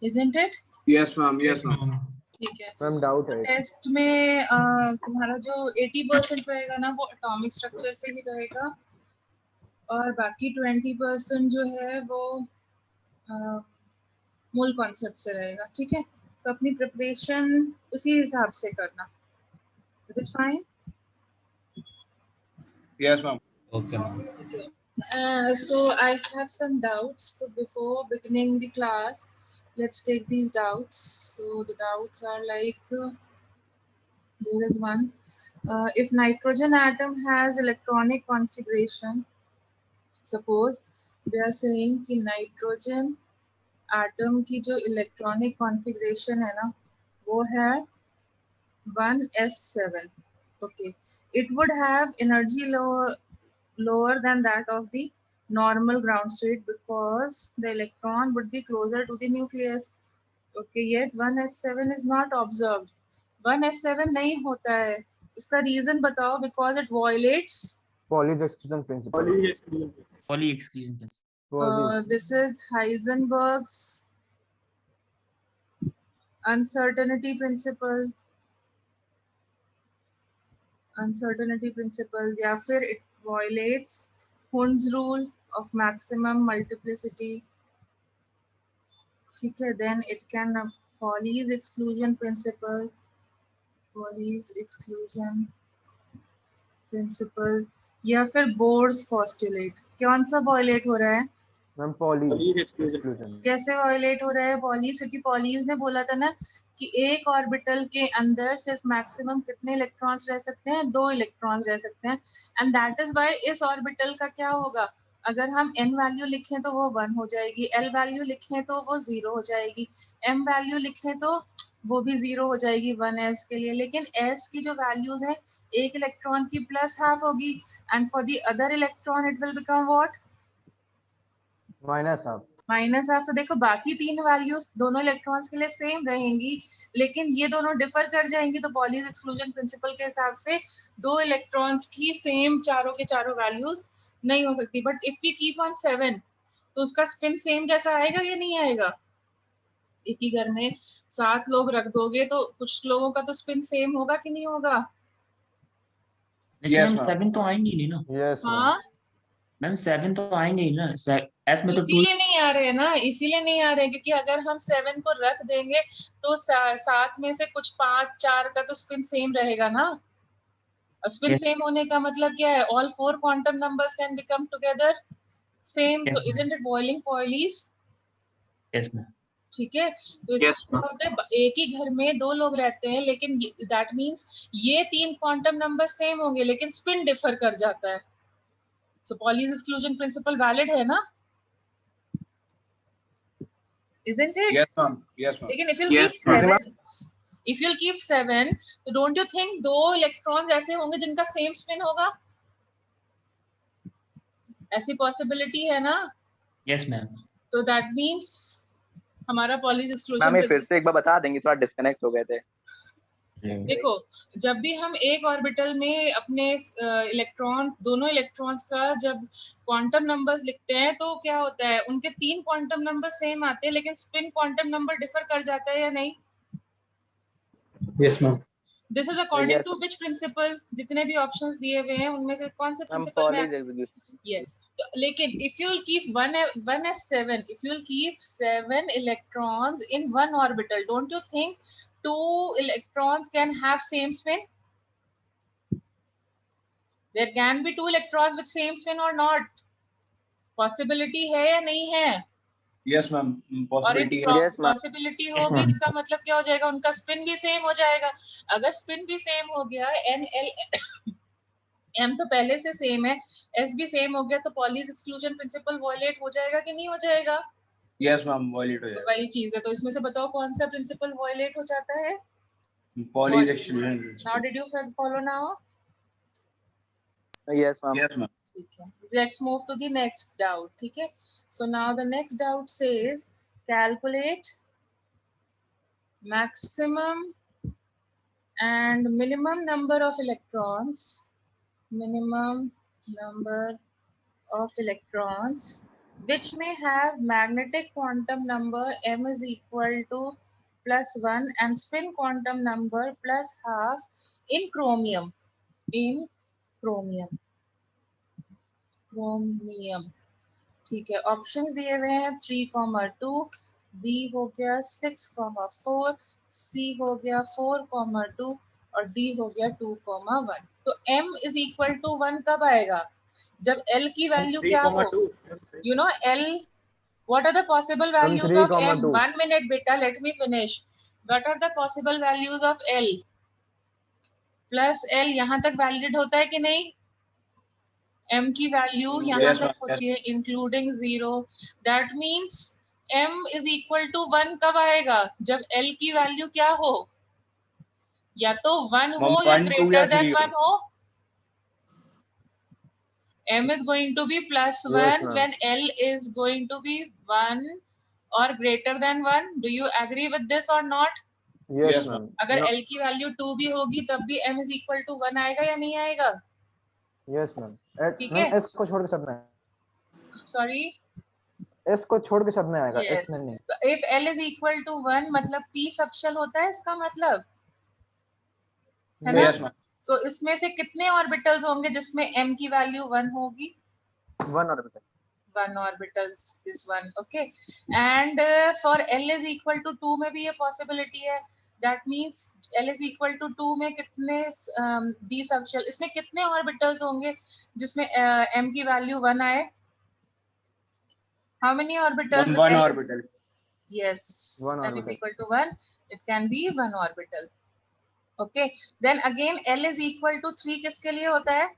isn't it? Yes ma'am, yes ma'am. ठीक है ma'am doubt है। टेस्ट में तुम्हारा जो 80% रहेगा ना वो एटॉमिक स्ट्रक्चर से ही रहेगा और बाकी 20% जो है वो मूल कॉन्सेप्ट से रहेगा। ठीक है, तो अपनी प्रिपरेशन उसी हिसाब से करना। Is it fine? Yes ma'am. Okay, ma'am. Okay. So I have some doubts. So before beginning the class, let's take these doubts. So the doubts are like, here is one. If nitrogen atom has electronic configuration, suppose they are saying कि nitrogen atom की जो electronic configuration है ना, वो है 1s7. Okay, it would have energy lower than that of the normal ground state because the electron would be closer to the nucleus. Okay, yet 1s7 is not observed. 1s7 नहीं होता है, इसका reason बताओ। Because it violates Pauli's exclusion principle। Pauli exclusion principle. this is Heisenberg's uncertainty principle। या फिर it violates Hund's rule of maximum multiplicity। ठीक है, then it can Pauli's exclusion principle। या फिर Bohr's postulate। कौन सा violate हो रहा है? Ma'am Pauli's exclusion। कैसे वायलेट हो रहा है पॉलीज? क्योंकि पॉलीज ने बोला था ना कि एक ऑर्बिटल के अंदर सिर्फ मैक्सिमम कितने इलेक्ट्रॉन्स रह सकते हैं? 2 इलेक्ट्रॉन्स रह सकते हैं। एंड दैट इज व्हाई इस ऑर्बिटल का क्या होगा, अगर हम n वैल्यू लिखें तो वो 1 हो जाएगी, l वैल्यू लिखें तो वो 0 हो जाएगी, m वैल्यू लिखें तो वो भी 0 हो जाएगी 1s के लिए। लेकिन s की जो वैल्यूज है एक इलेक्ट्रॉन की प्लस हाफ होगी and for the other electron it will become what? Minus half. Minus half. तो देखो बाकी 3 वैल्यूज दोनों इलेक्ट्रॉन्स के लिए सेम रहेंगी, लेकिन ये दोनों डिफर कर जाएंगी। तो पॉलीज एक्सक्लूजन प्रिंसिपल के हिसाब से 2 इलेक्ट्रॉन्स की सेम चारों के चारों वैल्यूज नहीं हो सकती। But if we keep on 7 तो उसका स्पिन सेम जैसा आएगा या नहीं आएगा? एक ही घर में 7 लोग रख दोगे तो कुछ लोगों का तो स्पिन सेम होगा कि नहीं होगा? लेकिन Yes, मैम ma'am. 7 तो आएंगे नहीं ना। यस हाँ, मैम 7 तो आएंगे ही ना। एस में तो 2। इसीलिए नहीं आ रहे हैं ना, इसीलिए नहीं आ रहे हैं क्योंकि अगर हम 7 को रख देंगे तो 7 में से कुछ 5 4 का तो स्पिन सेम रहेगा ना। Spin Yes. सेम होने का मतलब क्या है? All 4 quantum numbers can become together same. So Yes, isn't it boiling Pauli's? Yes ma'am. ठीक है, तो Yes, इसका ma'am. मतलब एक ही घर में 2 लोग रहते हैं, लेकिन दैट मींस ये 3 क्वांटम नंबर सेम होंगे लेकिन स्पिन डिफर कर जाता है। सो पॉलीज एक्सक्लूजन प्रिंसिपल वैलिड है ना? Isn't it? Yes ma'am. Yes ma'am. लेकिन if you Yes, keep ma'am. 7, if you keep 7, तो don't you think 2 इलेक्ट्रॉन्स ऐसे होंगे जिनका सेम स्पिन होगा? ऐसी पॉसिबिलिटी है ना? Yes ma'am. तो दैट मींस हमारा पॉलीज एक्सक्लूजन मैम फिर से एक बार बता देंगे, थोड़ा डिस्कनेक्ट हो गए थे। देखो, जब भी हम एक ऑर्बिटल में अपने इलेक्ट्रॉन दोनों इलेक्ट्रॉन्स का जब क्वांटम नंबर्स लिखते हैं तो क्या होता है, उनके 3 क्वांटम नंबर सेम आते हैं लेकिन स्पिन क्वांटम नंबर डिफर कर जाता है या नहीं? Yes ma'am. This is according Yes. To which principle? जितने भी ऑप्शंस दिए हुए हैं उनमें से कौन से मैम प्रिंसिपल में? Pauli's exclusion. यस, तो लेकिन if you'll keep 1s7, if you'll keep 7 electrons in one orbital, don't you think 2 electrons can have same spin? There can be 2 electrons with same spin or not? Possibility है या नहीं है? Yes ma'am. और if Possibility है. Yes, ma'am. possibility Yes, होगी ma'am. इसका मतलब क्या हो जाएगा? उनका स्पिन भी सेम हो जाएगा। अगर स्पिन भी सेम हो गया, n l m तो पहले से सेम है, s भी सेम हो गया, तो पॉलीज एक्सक्लूजन प्रिंसिपल वायलेट हो जाएगा कि नहीं हो जाएगा? Yes ma'am. Violate हो तो जाएगा. वही चीज है। तो इसमें से बताओ कौन सा प्रिंसिपल वायलेट हो जाता है? Pauli's exclusion Now principle. did you follow now? Yes ma'am. Yes ma'am. ठीक है, let's move to the next doubt। ठीक है, so now the next doubt says calculate maximum and minimum number of electrons, minimum number of electrons which may have magnetic quantum number m is equal to +1 and spin quantum number +12 in chromium. In chromium. chromium. ठीक है, options दिए हुए हैं 3,2, B हो गया 6,4, सी हो गया 4,2 और डी हो गया 2,1. तो m इज इक्वल टू 1 कब आएगा? जब l की वैल्यू क्या हो? You know l, what are the possible values of m? 3,2. 1 minute beta, let me finish. What are the possible values of l? Plus l यहाँ तक वैलिड होता है कि नहीं? m की वैल्यू यहाँ Yes, तक ma'am. होती है including 0. That means m is equal to 1 कब आएगा? जब l की वैल्यू क्या हो? या तो 1 हो Ma'am, या 1, 2 ग्रेटर या देन 3 1 हो. m is going to be +1 Yes, ma'am. when l is going to be 1 or greater than 1. Do you agree with this or not? Yes, Yes, ma'am. अगर No. l की value 2 भी होगी तब भी m is equal to 1 आएगा या नहीं आएगा? Yes, ma'am. ठीक मैम है? s को छोड़ के सब में सॉरी. s को छोड़ के सब में आएगा Yes. s में नहीं. तो if l is equal to 1 मतलब p सबशेल होता है, इसका मतलब है ना? Yes, ma'am. So इसमें से कितने ऑर्बिटल्स होंगे जिसमें m की वैल्यू 1 होगी? 1 orbital. 1 orbitals is 1. Okay. And for l is equal to 2 में भी ये possibility है. That means l is equal to 2 में कितने d सबशेल, इसमें कितने ऑर्बिटल्स होंगे जिसमें m की वैल्यू 1 आए? How many orbitals? Ma'am, 1 L is- orbital. Yes, One l is orbital. equal to 1. It can be 1 orbital. Okay. Then again l is equal to 3 किसके लिए होता है?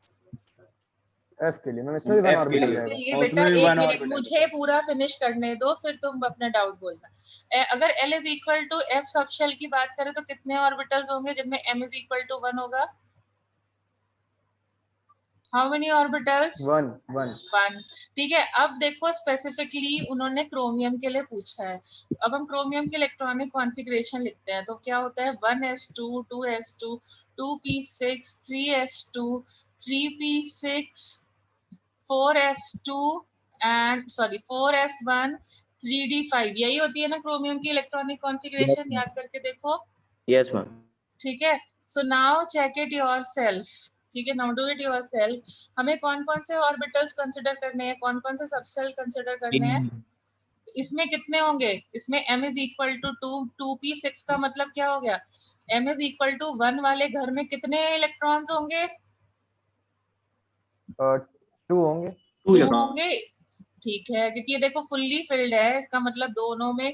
f के लिए मैम इसमें भी 1 F के ऑर्बिटल लिए. इसके रहेगा. लिए और बेटा उसमें भी एक 1 मिनट orbital. मुझे पूरा फिनिश करने दो, फिर तुम अपना डाउट बोलना. अगर l is equal to f subshell की बात करें तो कितने ऑर्बिटल्स होंगे जिनमें m इज इक्वल टू 1 होगा? How many orbitals? 1. 1. ठीक है. अब देखो स्पेसिफिकली उन्होंने क्रोमियम के लिए पूछा है. अब हम क्रोमियम की इलेक्ट्रॉनिक कॉन्फ़िगरेशन लिखते हैं. तो क्या होता है? 1s2, 2s2, 2p6, 3s2, 3p6, 4s2 and sorry 4s1, 3d5. यही होती है ना क्रोमियम की इलेक्ट्रॉनिक कॉन्फ़िगरेशन. Yes, ma'am. याद करके देखो. Yes, ma'am. ठीक है. So now check it yourself. ठीक है, नाउ डू इट योरसेल्फ. हमें कौन कौन से ऑर्बिटल्स कंसीडर करने हैं, कौन कौन से सबसेल कंसीडर करने हैं? इसमें कितने होंगे? इसमें m is equal to 2, 2p6 का मतलब क्या हो गया? m इज इक्वल टू 1 वाले घर में कितने इलेक्ट्रॉन्स होंगे? 2 होंगे. 2 2 होंगे. ठीक है, क्योंकि ये देखो फुल्ली फिल्ड है, इसका मतलब दोनों में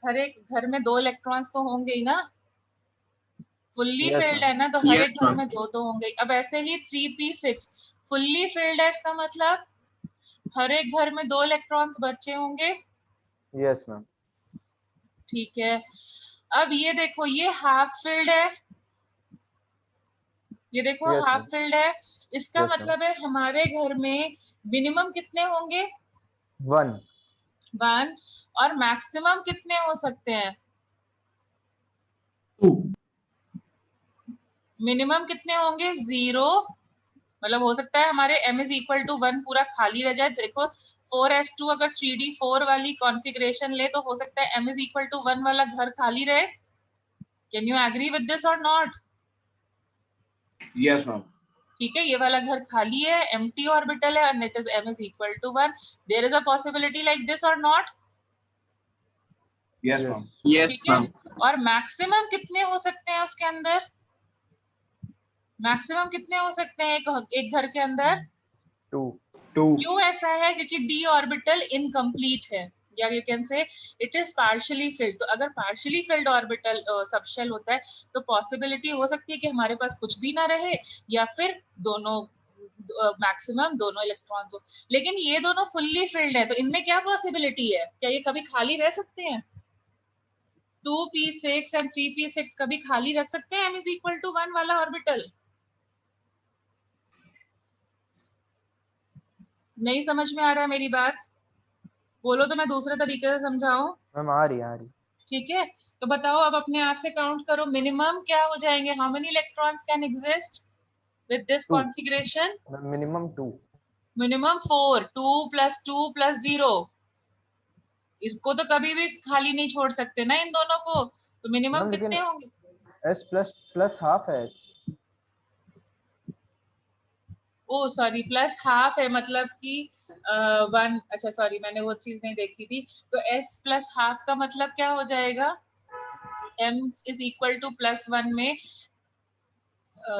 हर एक घर में 2 इलेक्ट्रॉन्स तो होंगे ही ना. Fully Yes, field ma'am. है ना, तो हर Yes, एक घर ma'am. में 2 तो होंगे. अब ऐसे ही 3p6 फुल्ली फिल्ड है, इसका मतलब हर एक घर में 2 इलेक्ट्रॉन्स बचे होंगे. Yes, ma'am. ठीक है. अब ये देखो ये हाफ फिल्ड है, ये देखो Yes, हाफ ma'am. फिल्ड है. इसका Yes, ma'am. मतलब है हमारे घर में मिनिमम कितने होंगे? 1. 1. और मैक्सिमम कितने हो सकते हैं? 2. मिनिमम कितने होंगे? 0. मतलब हो सकता है हमारे m इज इक्वल टू 1 पूरा खाली रह जाए. देखो 4s2 अगर 3d4 वाली कॉन्फ़िगरेशन ले तो हो सकता है m इज इक्वल टू 1 वाला घर खाली रहे. Can you agree with this और नॉट? Yes, ma'am. ठीक है, ये वाला घर खाली है, एम्प्टी ऑर्बिटल है and it is m is equal to 1. There is a possibility like this or not? Yes, Yes. ma'am. Yes, ठीक है. ma'am. और मैक्सिमम कितने हो सकते हैं उसके अंदर? मैक्सिमम कितने हो सकते हैं एक घर के अंदर? 2. 2. क्यों ऐसा है? क्योंकि d ऑर्बिटल इनकम्प्लीट है, या you can say it is partially field. तो अगर पार्शियली फिल्ड ऑर्बिटल सबशेल होता है तो पॉसिबिलिटी हो सकती है कि हमारे पास कुछ भी ना रहे या फिर दोनों मैक्सिमम दोनों इलेक्ट्रॉन्स हो. लेकिन ये दोनों फुल्ली फिल्ड है, तो इनमें क्या पॉसिबिलिटी है? क्या ये कभी खाली रह सकते हैं? 2p6 एंड 3p6 कभी खाली रख सकते हैं m इज इक्वल टू 1 वाला ऑर्बिटल? नहीं समझ में आ रहा है मेरी बात? बोलो तो मैं दूसरे तरीके से समझाऊं. मैम आ रही है. ठीक है, तो बताओ अब अपने आप से काउंट करो. मिनिमम क्या हो जाएंगे? How many electrons can exist with this 2. Configuration? Minimum 2. Minimum 4, 2 + 2 + 0, इसको तो कभी भी खाली नहीं छोड़ सकते ना इन दोनों को, तो मिनिमम मैम लेकिन कितने होंगे? s प्लस हाफ है s। ओ सॉरी, +½ है, मतलब कि 1, अच्छा सॉरी मैंने वो चीज नहीं देखी थी। तो s +½ का मतलब क्या हो जाएगा? m = +1 में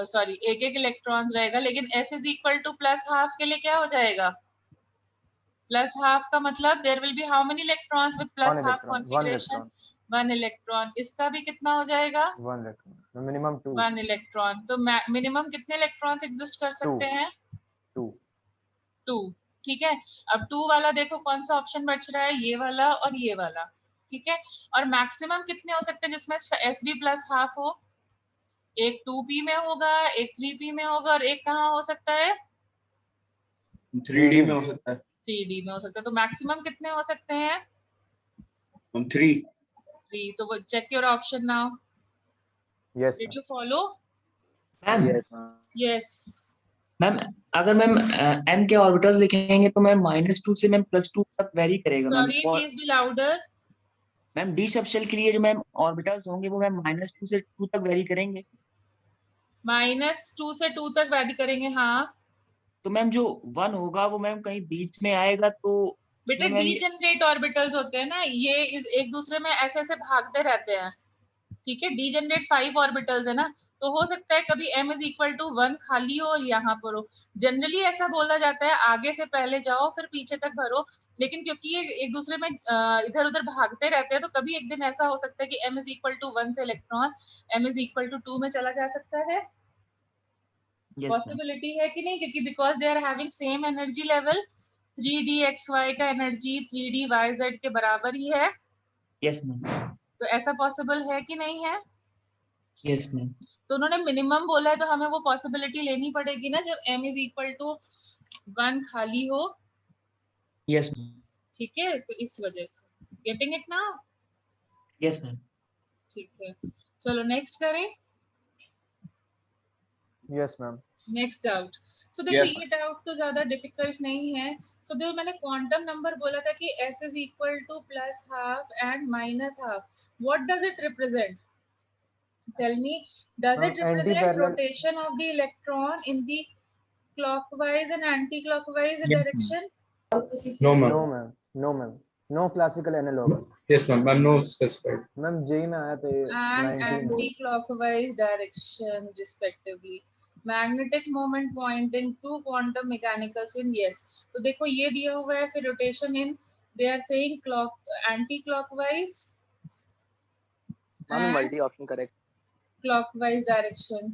सॉरी एक इलेक्ट्रॉन्स रहेगा, लेकिन s = +½ के लिए क्या हो जाएगा? +½ का मतलब there will be how many electrons with +½ configuration? 1 electron. इसका भी कितना हो जाएगा? 1 इलेक्ट्रॉन, मिनिमम 2। 1 इलेक्ट्रॉन। तो मिनिमम कितने इलेक्ट्रॉन्स एग्जिस्ट कर सकते हैं? 2। 2। ठीक है। अब 2 वाला देखो कौन सा ऑप्शन बच रहा है, ये वाला और ये वाला। ठीक है। और मैक्सिमम कितने हो सकते हैं जिसमें s भी +½ हो? एक 2p में होगा, एक 3p में होगा, और एक कहाँ हो सकता है? 3D में हो सकता है। 3d में हो सकता है। तो मैक्सिमम कितने हो सकते हैं? मैम 3। 3। तो check your option now. Yes did you follow? Ma'am yes ma'am. Yes. Ma'am अगर मैम m के ऑर्बिटल्स लिखेंगे तो मैम -2 से मैम +2 तक वेरी करेगा मैम। सॉरी, और please be louder. Ma'am D subshell के लिए जो मैम ऑर्बिटल्स होंगे वो मैम -2 से 2 तक वेरी करेंगे। -2 से 2 तक वैरी करेंगे, हाँ। तो मैम जो 1 होगा वो मैम कहीं बीच में आएगा, तो बेटे उसमें मैम ये डीजनरेट ऑर्बिटल्स होते हैं ना, ये एक दूसरे में ऐसे ऐसे भागते रहते हैं। ठीक है। डीजनरेट 5 ऑर्बिटल्स है ना, तो हो सकता है कभी m = 1 खाली हो और यहाँ पर हो। जनरली ऐसा बोला जाता है आगे से पहले जाओ फिर पीछे तक भरो, लेकिन क्योंकि ये एक दूसरे में इधर उधर भागते रहते हैं, तो कभी एक दिन ऐसा हो सकता है कि m = 1 से इलेक्ट्रॉन m = 2 में चला जा सकता है। Yes ma'am. पॉसिबिलिटी है कि नहीं, क्योंकि because they are having same energy level. 3dxy का एनर्जी 3dyz के बराबर ही है, यस मैम। तो ऐसा पॉसिबल है कि नहीं है? Yes ma'am. तो उन्होंने मिनिमम बोला है, तो हमें वो पॉसिबिलिटी लेनी पड़ेगी ना जब m = 1 खाली हो। Yes ma'am. ठीक है, तो इस वजह से getting it now. Yes ma'am. ठीक है, चलो नेक्स्ट करें। Yes ma'am. Next doubt. So देखो Yes, ये डाउट तो ज्यादा डिफिकल्ट नहीं है। सो जो मैंने क्वांटम नंबर बोला था कि s = +½ and -½ what does it represent? Tell me, does it anti represent parallel. rotation of the electron in the clockwise and anti-clockwise Yes, ma'am. direction? No, no ma'am. Ma'am, no ma'am, no classical analogue. Yes, ma'am. I'm no specified. Ma'am JEE में आया था ये And 19 में। anti-clockwise direction respectively. Magnetic moment pointing to quantum mechanical spin. Yes. तो देखो ये दिया हुआ है, फिर rotation in, they are saying anti-clockwise ma'am and multi option correct. clockwise direction.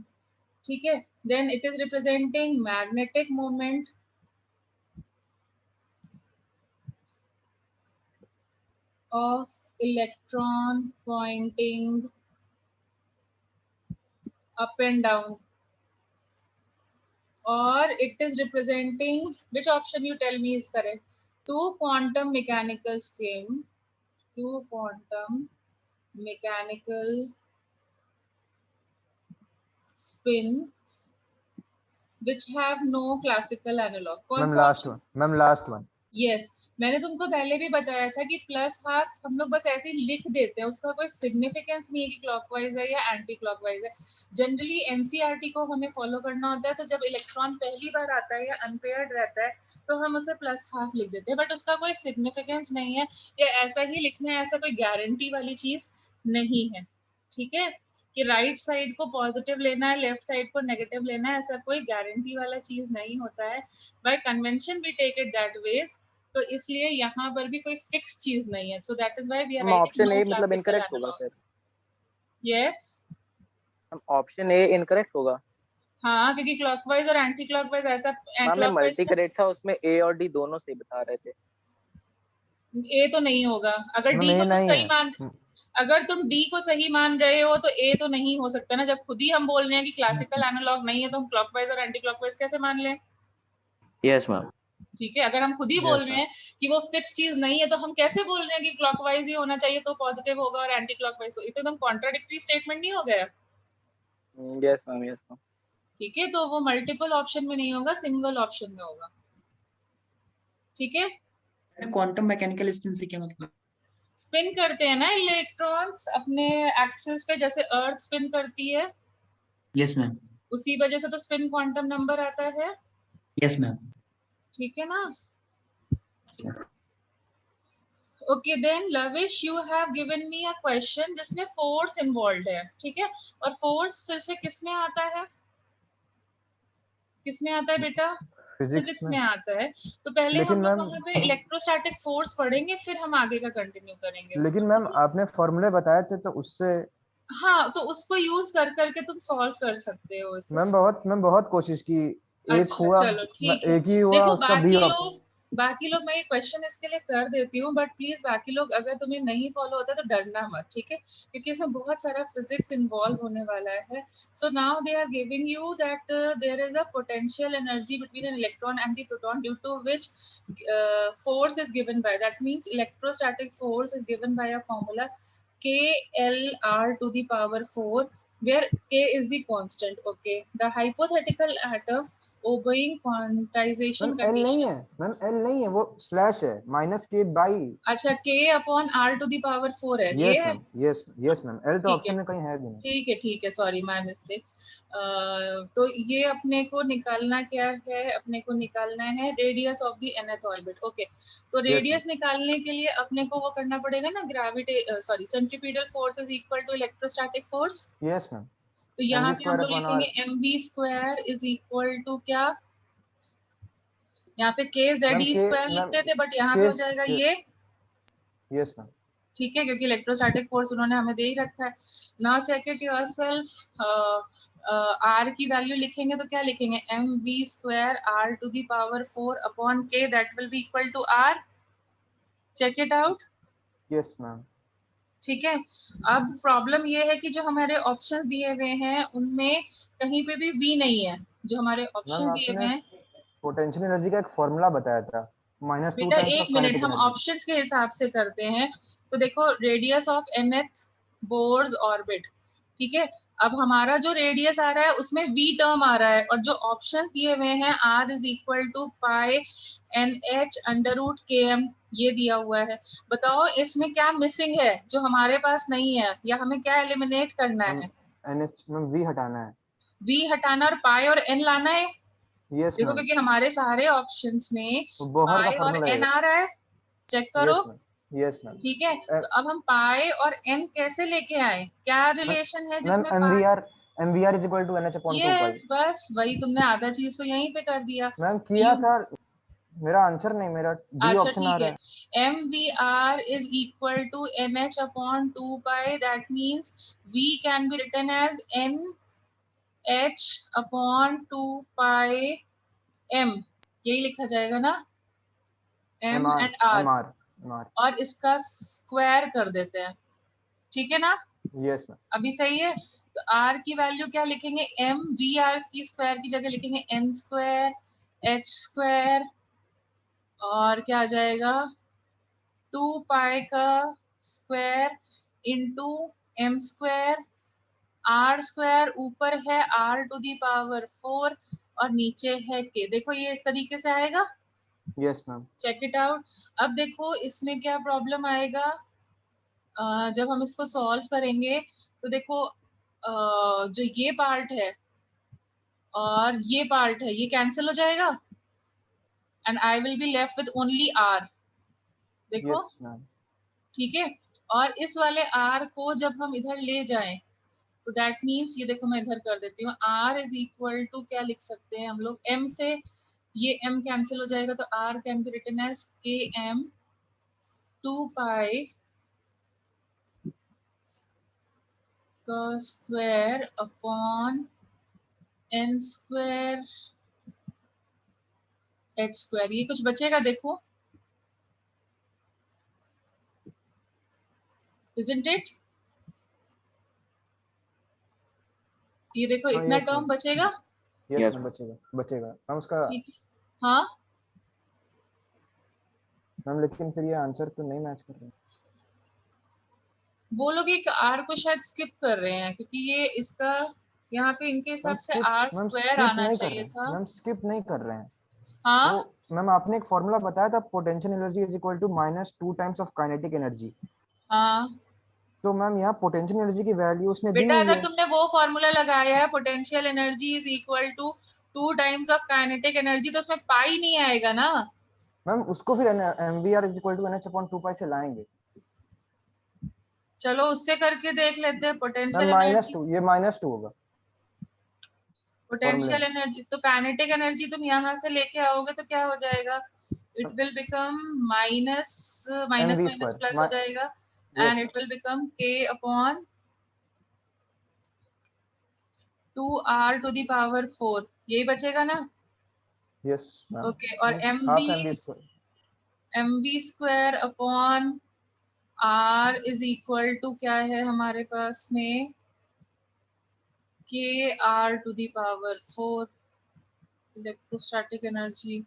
ठीक है। Then it is representing magnetic moment of electron pointing up and down, or it is representing, which option you tell me is correct? To quantum mechanical scheme, to quantum mechanical spin which have no classical analog. कौन ma'am सा last option? One, ma'am last one. Yes. मैंने तुमको पहले भी बताया था कि +½ हम लोग बस ऐसे ही लिख देते हैं, उसका कोई सिग्निफिकेंस नहीं है कि क्लॉकवाइज है या एंटी क्लॉकवाइज है। जनरली एनसीईआरटी को हमें फॉलो करना होता है, तो जब इलेक्ट्रॉन पहली बार आता है या अनपेयर्ड रहता है तो हम उसे +½ लिख देते हैं, बट उसका कोई सिग्निफिकेंस नहीं है, या ऐसा ही लिखना है, ऐसा कोई गारंटी वाली चीज नहीं है। ठीक है, कि राइट साइड को पॉजिटिव लेना है, लेफ्ट साइड को नेगेटिव लेना है, ऐसा कोई गारंटी वाला चीज नहीं होता है। By convention we take it that ways, तो इसलिए यहाँ पर भी कोई फिक्स चीज नहीं है। So that is why we are writing option no A मतलब क्लासिकल इनकरेक्ट होगा एनालॉग। फिर। यस। ऑप्शन ए इनकरेक्ट होगा। हाँ, क्योंकि क्लॉकवाइज और एंटी क्लॉकवाइज ऐसा, मैम मैं क्लॉकवाइज मल्टी का करेक्ट था, उसमें ए और डी दोनों से बता रहे थे। ए तो नहीं होगा। अगर मैम डी ये को तुम नहीं सही है। मान, अगर तुम डी को सही मान रहे हो तो ए तो नहीं हो सकता ना, जब खुद ही हम बोल रहे हैं कि क्लासिकल एनालॉग नहीं है तो हम क्लॉकवाइज और एंटी क्लॉकवाइज कैसे मान लें? Yes ma'am. ठीक है, अगर हम खुद ही बोल यस रहे मैम। हैं कि वो फिक्स चीज नहीं है तो हम कैसे बोल रहे हैं कि क्लॉकवाइज ही होना चाहिए तो पॉजिटिव होगा और एंटी क्लॉकवाइज? तो ये तो एकदम कॉन्ट्राडिक्टरी स्टेटमेंट नहीं हो गया? Yes ma'am. Yes ma'am. ठीक है, तो वो मल्टीपल ऑप्शन में नहीं होगा, सिंगल ऑप्शन में होगा। ठीक है, क्वांटम मैकेनिकल स्पिन से क्या मतलब? स्पिन करते हैं ना इलेक्ट्रॉन्स अपने एक्सिस पे, जैसे अर्थ स्पिन करती है, यस मैम, उसी वजह से तो स्पिन क्वांटम नंबर आता है। Yes ma'am. ठीक है ना? Okay then Lavish, you have given me a question जिसमें फोर्स इन्वॉल्व है, ठीक है, और फोर्स फिर से किसमें आता है, किसमें आता है बेटा? फिजिक्स फिजिक्स में। में आता है। तो पहले लेकिन हम लोग मैम वहां पे इलेक्ट्रोस्टैटिक फोर्स पढ़ेंगे, फिर हम आगे का कंटिन्यू करेंगे लेकिन इसको, मैम ठीक है? आपने फॉर्मूले बताए थे तो उससे हाँ, तो उसको यूज कर करके तुम सॉल्व कर सकते हो इसे। मैम बहुत कोशिश की। एक अच्छा हुआ, चलो ठीक है। एक ही हुआ, देखो उसका बी बाकी लोग मैं ये क्वेश्चन इसके लिए कर देती हूँ, बट प्लीज बाकी लोग अगर तुम्हें नहीं फॉलो होता तो डरना मत, ठीक है, क्योंकि इसमें बहुत सारा फिजिक्स इन्वॉल्व होने वाला है। So now they are giving you that there is a potential energy between an electron and the proton due to which force is given by, that means electrostatic force is given by a formula KLR to the power 4, where K is the constant. Okay, the hypothetical atom obeying quantization ma'am L नहीं condition. है, ma'am L नहीं है, वो slash है, -k/। अच्छा, K upon R to the power 4 है ये yes है। मैम, यस मैम, एल तो ठीक है ऑप्शन में कहीं है भी नहीं। ठीक है, सॉरी माय मिस्टेक। तो ये अपने को निकालना क्या है, अपने को निकालना है radius of the nth orbit. Okay, तो यस मैम, रेडियस निकालने के लिए अपने को वो करना पड़ेगा ना, centripetal force is equal to electrostatic force. Yes ma'am, तो यहाँ mv पे हम स्क्वायर लोग अपॉन लिखेंगे are. mv² is equal to क्या, यहाँ पे kZe² मैम लिखते थे, बट यहाँ पे के हो जाएगा ये, यस मैम, ठीक है, क्योंकि इलेक्ट्रोस्टैटिक फोर्स उन्होंने हमें दे ही रखा है। Now check it yourself, r की वैल्यू लिखेंगे तो क्या लिखेंगे, mv² r to the power 4 upon k, that will be equal to r. Check it out. Yes ma'am. ठीक है, अब प्रॉब्लम ये है कि जो हमारे ऑप्शन दिए हुए हैं उनमें कहीं पे भी v नहीं है, जो हमारे मैम ऑप्शन दिए आपने हुए हैं। पोटेंशियल एनर्जी का एक फॉर्मूला बताया था, -2 बेटा टाइम्स एक ऑफ मिनट, काइनेटिक हम एनर्जी। ऑप्शंस के हिसाब से करते हैं। तो देखो, radius of nth Bohr's orbit, ठीक है, अब हमारा जो रेडियस आ रहा है उसमें v टर्म आ रहा है, और जो ऑप्शन दिए हुए हैं r is equal to pi nh √km, ये दिया हुआ है। बताओ इसमें क्या मिसिंग है जो हमारे पास नहीं है, या हमें क्या एलिमिनेट करना मैम है? मैम वी हटाना है। v हटाना और पाई और n लाना है। यस देखो, मैम, क्योंकि हमारे सारे ऑप्शंस में वो बोहर का पाई और फॉर्मूला है। n आ रहा है, चेक करो। Yes ma'am, yes ma'am. ठीक है, तो अब हम पाई और एन कैसे लेके आए, क्या रिलेशन है मैम जिसमें mvr is equal to NH upon 2 pi. Yes, बस वही तुमने आधा चीज तो यहीं पे कर दिया। मैम किया यू, था, मेरा आंसर नहीं, मेरा डी अच्छा ऑप्शन आ ठीक रहा है, है। mvr is equal to nh upon 2 pi, that means v can be written as nh upon 2 pi m, यही लिखा जाएगा ना, m m r and r, m r m r. और इसका स्क्वायर कर देते हैं, ठीक है ना? यस मैम, अभी सही है। तो r की वैल्यू क्या लिखेंगे, m v r की स्क्वायर की जगह लिखेंगे n² h², और क्या आ जाएगा 2 पाई का स्क्वायर इंटू m², r² ऊपर है r टू दी पावर 4 और नीचे है k। देखो ये इस तरीके से आएगा, yes ma'am. Check it out. अब देखो इसमें क्या प्रॉब्लम आएगा, जब हम इसको सॉल्व करेंगे तो देखो, जो ये पार्ट है और ये पार्ट है, ये कैंसिल हो जाएगा, and I will be left with only r। देखो, यस मैम, ठीक है, और इस वाले r को जब हम इधर ले जाएं तो दैट मीन्स, ये देखो मैं इधर कर देती हूँ, r इज इक्वल टू क्या लिख सकते हैं हम लोग, m से ये m कैंसिल हो जाएगा, तो r can be written as km 2 pi का स्क्वायर अपॉन n² h²। ये कुछ बचेगा देखो, isn't it? ये देखो हाँ इतना यस टर्म मैम, बचेगा, यस Yes, मैम, बचेगा बचेगा मैम उसका। ठीक है, हाँ मैम लेकिन फिर ये आंसर तो नहीं मैच कर रहा है। वो लोग एक r को शायद स्किप कर रहे हैं, क्योंकि ये इसका यहाँ पे इनके मैम हिसाब से skip r ma'am square skip आना नहीं कर चाहिए रहे हैं, था। मैम स्किप नहीं कर रहे हैं। हाँ वो मैम आपने एक फॉर्मूला बताया था, potential energy is equal to -2 times of kinetic energy. हाँ तो मैम यहाँ पोटेंशियल एनर्जी की वैल्यू उसने दी बेटा, हुई अगर है। तुमने वो फॉर्मूला लगाया है potential energy is equal to 2 times of kinetic energy, तो उसमें पाई नहीं आएगा ना। मैम उसको फिर mvr is equal to NH/2 से लाएंगे। चलो उससे करके देख लेते हैं मैम पोटेंशियल एनर्जी। -2, ये -2 होगा फॉर्मूले पोटेंशियल में। एनर्जी तो काइनेटिक एनर्जी तुम यहाँ से लेके आओगे तो क्या हो जाएगा, it will become minus minus mv minus plus हो स्क्वायर। जाएगा yes and it will become k upon 2r⁴ यही बचेगा ना। Yes ma'am. ओके, और half mv square. mv square upon r is equal to क्या है हमारे पास में, kr⁴ इलेक्ट्रोस्टैटिक एनर्जी।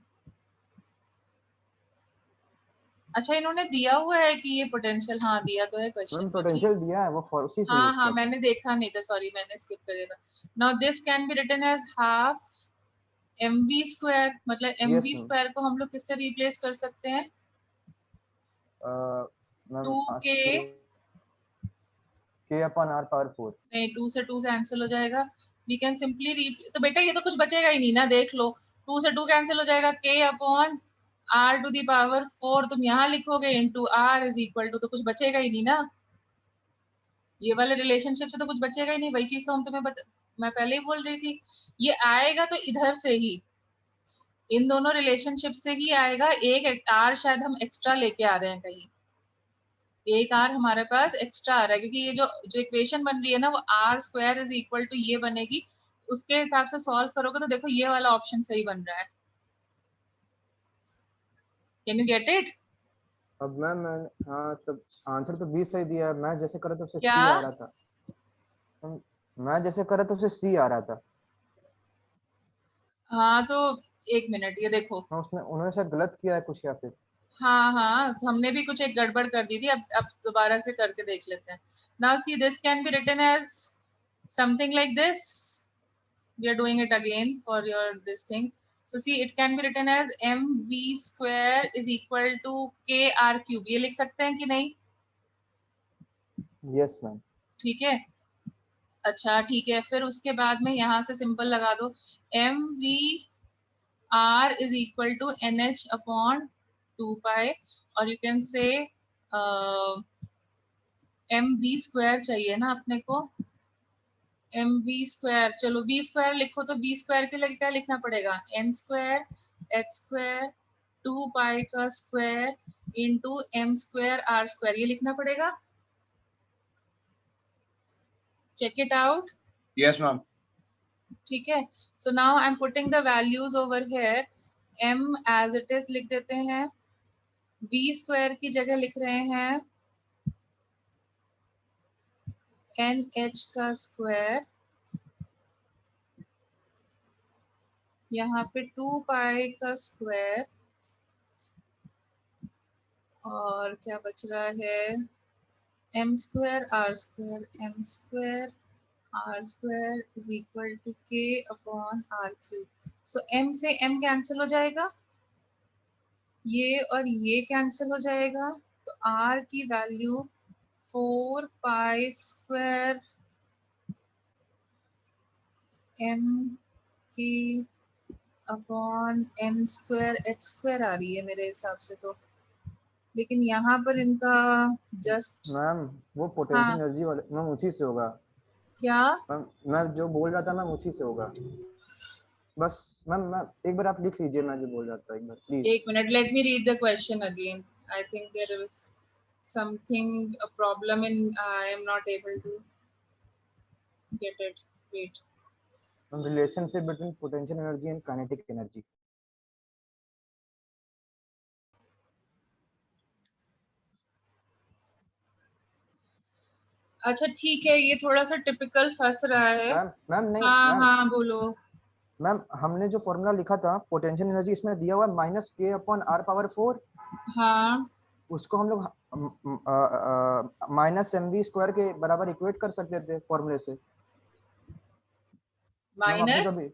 अच्छा, इन्होंने दिया हुआ है कि ये पोटेंशियल, हाँ दिया तो है क्वेश्चन मैम में, ठीक। पोटेंशियल दिया है, वो उसी से हाँ यूज हाँ किया था। मैंने देखा नहीं था, सॉरी मैंने स्किप कर दिया। Now this can be written as half mv square, मतलब यस mv मैम। स्क्वायर को हम लोग किससे रिप्लेस कर सकते हैं, मैम 2k, k/r⁴। नहीं 2 से 2 कैंसिल हो जाएगा, वी कैन सिंपली तो बेटा ये तो कुछ बचेगा ही नहीं ना, देख लो 2 से 2 कैंसिल हो जाएगा, k/r⁴ तुम यहाँ लिखोगे into r is equal to, तो कुछ बचेगा ही नहीं ना, ये वाले रिलेशनशिप से तो कुछ बचेगा ही नहीं। वही चीज तो हम तुम्हें मैं पहले ही बोल रही थी, ये आएगा तो इधर से ही, इन दोनों रिलेशनशिप से ही आएगा। एक आर शायद हम एक्स्ट्रा लेके आ रहे हैं कहीं, एक आर हमारे पास एक्स्ट्रा आ रहा है, क्योंकि ये जो इक्वेशन बन रही है ना वो r² इज इक्वल टू ये बनेगी, उसके हिसाब से सॉल्व करोगे तो देखो ये वाला ऑप्शन सही बन रहा है। Can you get it? अब मैम हाँ, तब आंसर तो 20 सही दिया है। मैं जैसे करा तो उससे क्या? सी आ रहा था। मैं जैसे करा तो उससे सी आ रहा था। हाँ तो एक मिनट, ये देखो, हाँ, उन्होंने शायद गलत किया है कुछ या फिर। हाँ हाँ हमने भी कुछ एक गड़बड़ कर दी थी, अब दोबारा से करके देख लेते हैं। Now see this can be written as something like this, we are doing it again for your this thing. So see, it can be written as mv square is equal to kr⁵, ये लिख सकते हैं कि नहीं? Yes ma'am. ठीक है, अच्छा ठीक है, फिर उसके बाद में यहाँ से सिंपल लगा दो, mv r is equal to nh/2 और you can say mv square चाहिए ना अपने को, mv स्क्वायर, चलो v स्क्वायर लिखो, तो v स्क्वायर के लिए क्या लिखना पड़ेगा, n² h² 2 का स्क्वायर इंटू m² r², ये लिखना पड़ेगा। Check it out. Yes, ma'am. ठीक है, so now I am putting the values over here, m as it is लिख देते हैं, v स्क्वायर की जगह लिख रहे हैं nh का स्क्वायर, यहाँ पे 2 का स्क्वायर, और क्या बच रहा है, m² r² is equal to k/r³। So m से m कैंसिल हो जाएगा, ये और ये कैंसिल हो जाएगा, तो r की वैल्यू 4π² m की अपॉन n² h² आ रही है मेरे हिसाब से तो, लेकिन यहाँ पर इनका जस्ट, मैम वो पोटेंशियल हाँ एनर्जी वाले मैम उसी से होगा। क्या, मैम मैं जो बोल रहा था मैम उसी से होगा। बस मैम एक बार आप लिख लीजिए, मैं जो बोल रहा था एक बार प्लीज। एक minute, let me read the question again, I think there is something a problem in, I am not able to get it, wait. Relationship between potential energy and kinetic energy. अच्छा ठीक है, ये थोड़ा सा typical फंस रहा है। Ma'am नहीं हाँ मैम, हाँ बोलो। मैम हमने जो फॉर्मूला लिखा था पोटेंशियल एनर्जी, इसमें दिया हुआ -k/r⁴, हाँ उसको हम लोग -mv² के बराबर इक्वेट कर सकते थे फॉर्मूले से। मैम आपने माइनस, कभी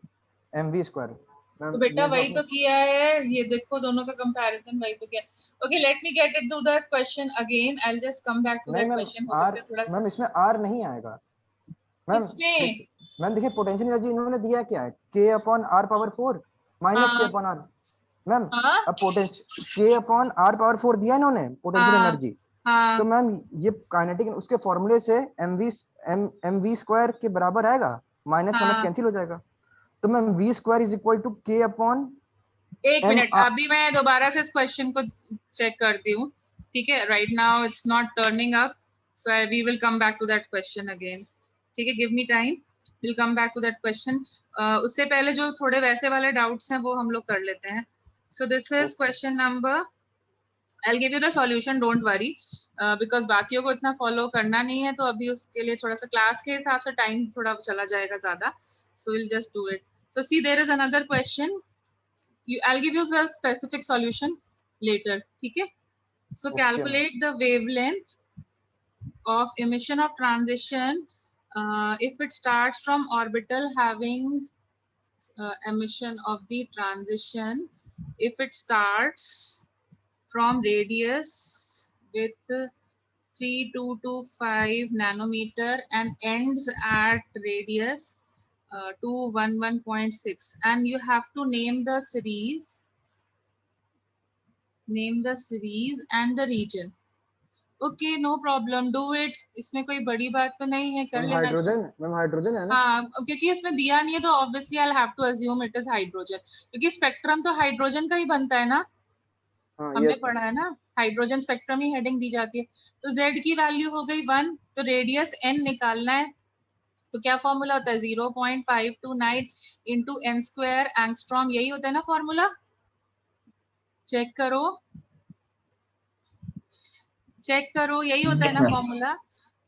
mv², तो बेटा वही तो किया है, ये देखो दोनों का कंपैरिजन वही तो किया। Okay, let me get it to the question again, I will just come back to नहीं दैट मैम, क्वेश्चन। हो आर सकता है थोड़ा सा मैम इसमें आर नहीं आएगा मैम। इसमें। मैम देखिए पोटेंशियल एनर्जी इन्होंने दिया क्या है, के अपॉन आर पावर 4 माइनस के हाँ अपॉन आर। मैम हाँ अब पोटेंशियल के अपॉन आर पावर 4 दिया इन्होंने पोटेंशियल हाँ एनर्जी। तो हाँ मैम ये काइनेटिक उसके फॉर्मूले से एम वी स्क्वायर के बराबर आएगा, माइनस माइनस हाँ। कैंसिल हो जाएगा। तो ma'am v square is equal to k upon एक एम। मिनट, अभी मैं दोबारा से इस क्वेश्चन को चेक करती हूँ, ठीक है। Right now it's not turning up, so we will come back to that question again, ठीक है। Give me time, will come back to that question. उससे पहले जो थोड़े वैसे वाले डाउट्स हैं वो हम लोग कर लेते हैं। So this is question number, I'll give you the solution, don't worry, because बाकियों को इतना फॉलो करना नहीं है, तो अभी उसके लिए थोड़ा सा क्लास के हिसाब से टाइम थोड़ा चला जाएगा ज्यादा, so we'll just do it. So see, there is another question. I'll give you the specific solution later, ठीक है। So calculate the wavelength of emission of transition if it starts from orbital having emission of the transition, if it starts from radius with 3225 nanometer and ends at radius 211.6, and you have to name the series and the region. Okay, no problem, do it. इसमें कोई बड़ी बात तो नहीं है, कर लेना। Hydrogen है ना। हाँ, क्योंकि इसमें दिया नहीं है तो obviously I have to assume it is hydrogen, क्योंकि स्पेक्ट्रम तो हाइड्रोजन का ही बनता है ना, हमने पढ़ा है ना, हाइड्रोजन स्पेक्ट्रम ही हेडिंग दी जाती है। तो Z की वैल्यू हो गई 1, तो रेडियस n निकालना है, तो क्या फॉर्मूला होता है 0.529 इंटू n स्क्वायर एंगस्ट्रॉम, यही होता है ना फॉर्मूला। चेक करो, यही होता है ना formula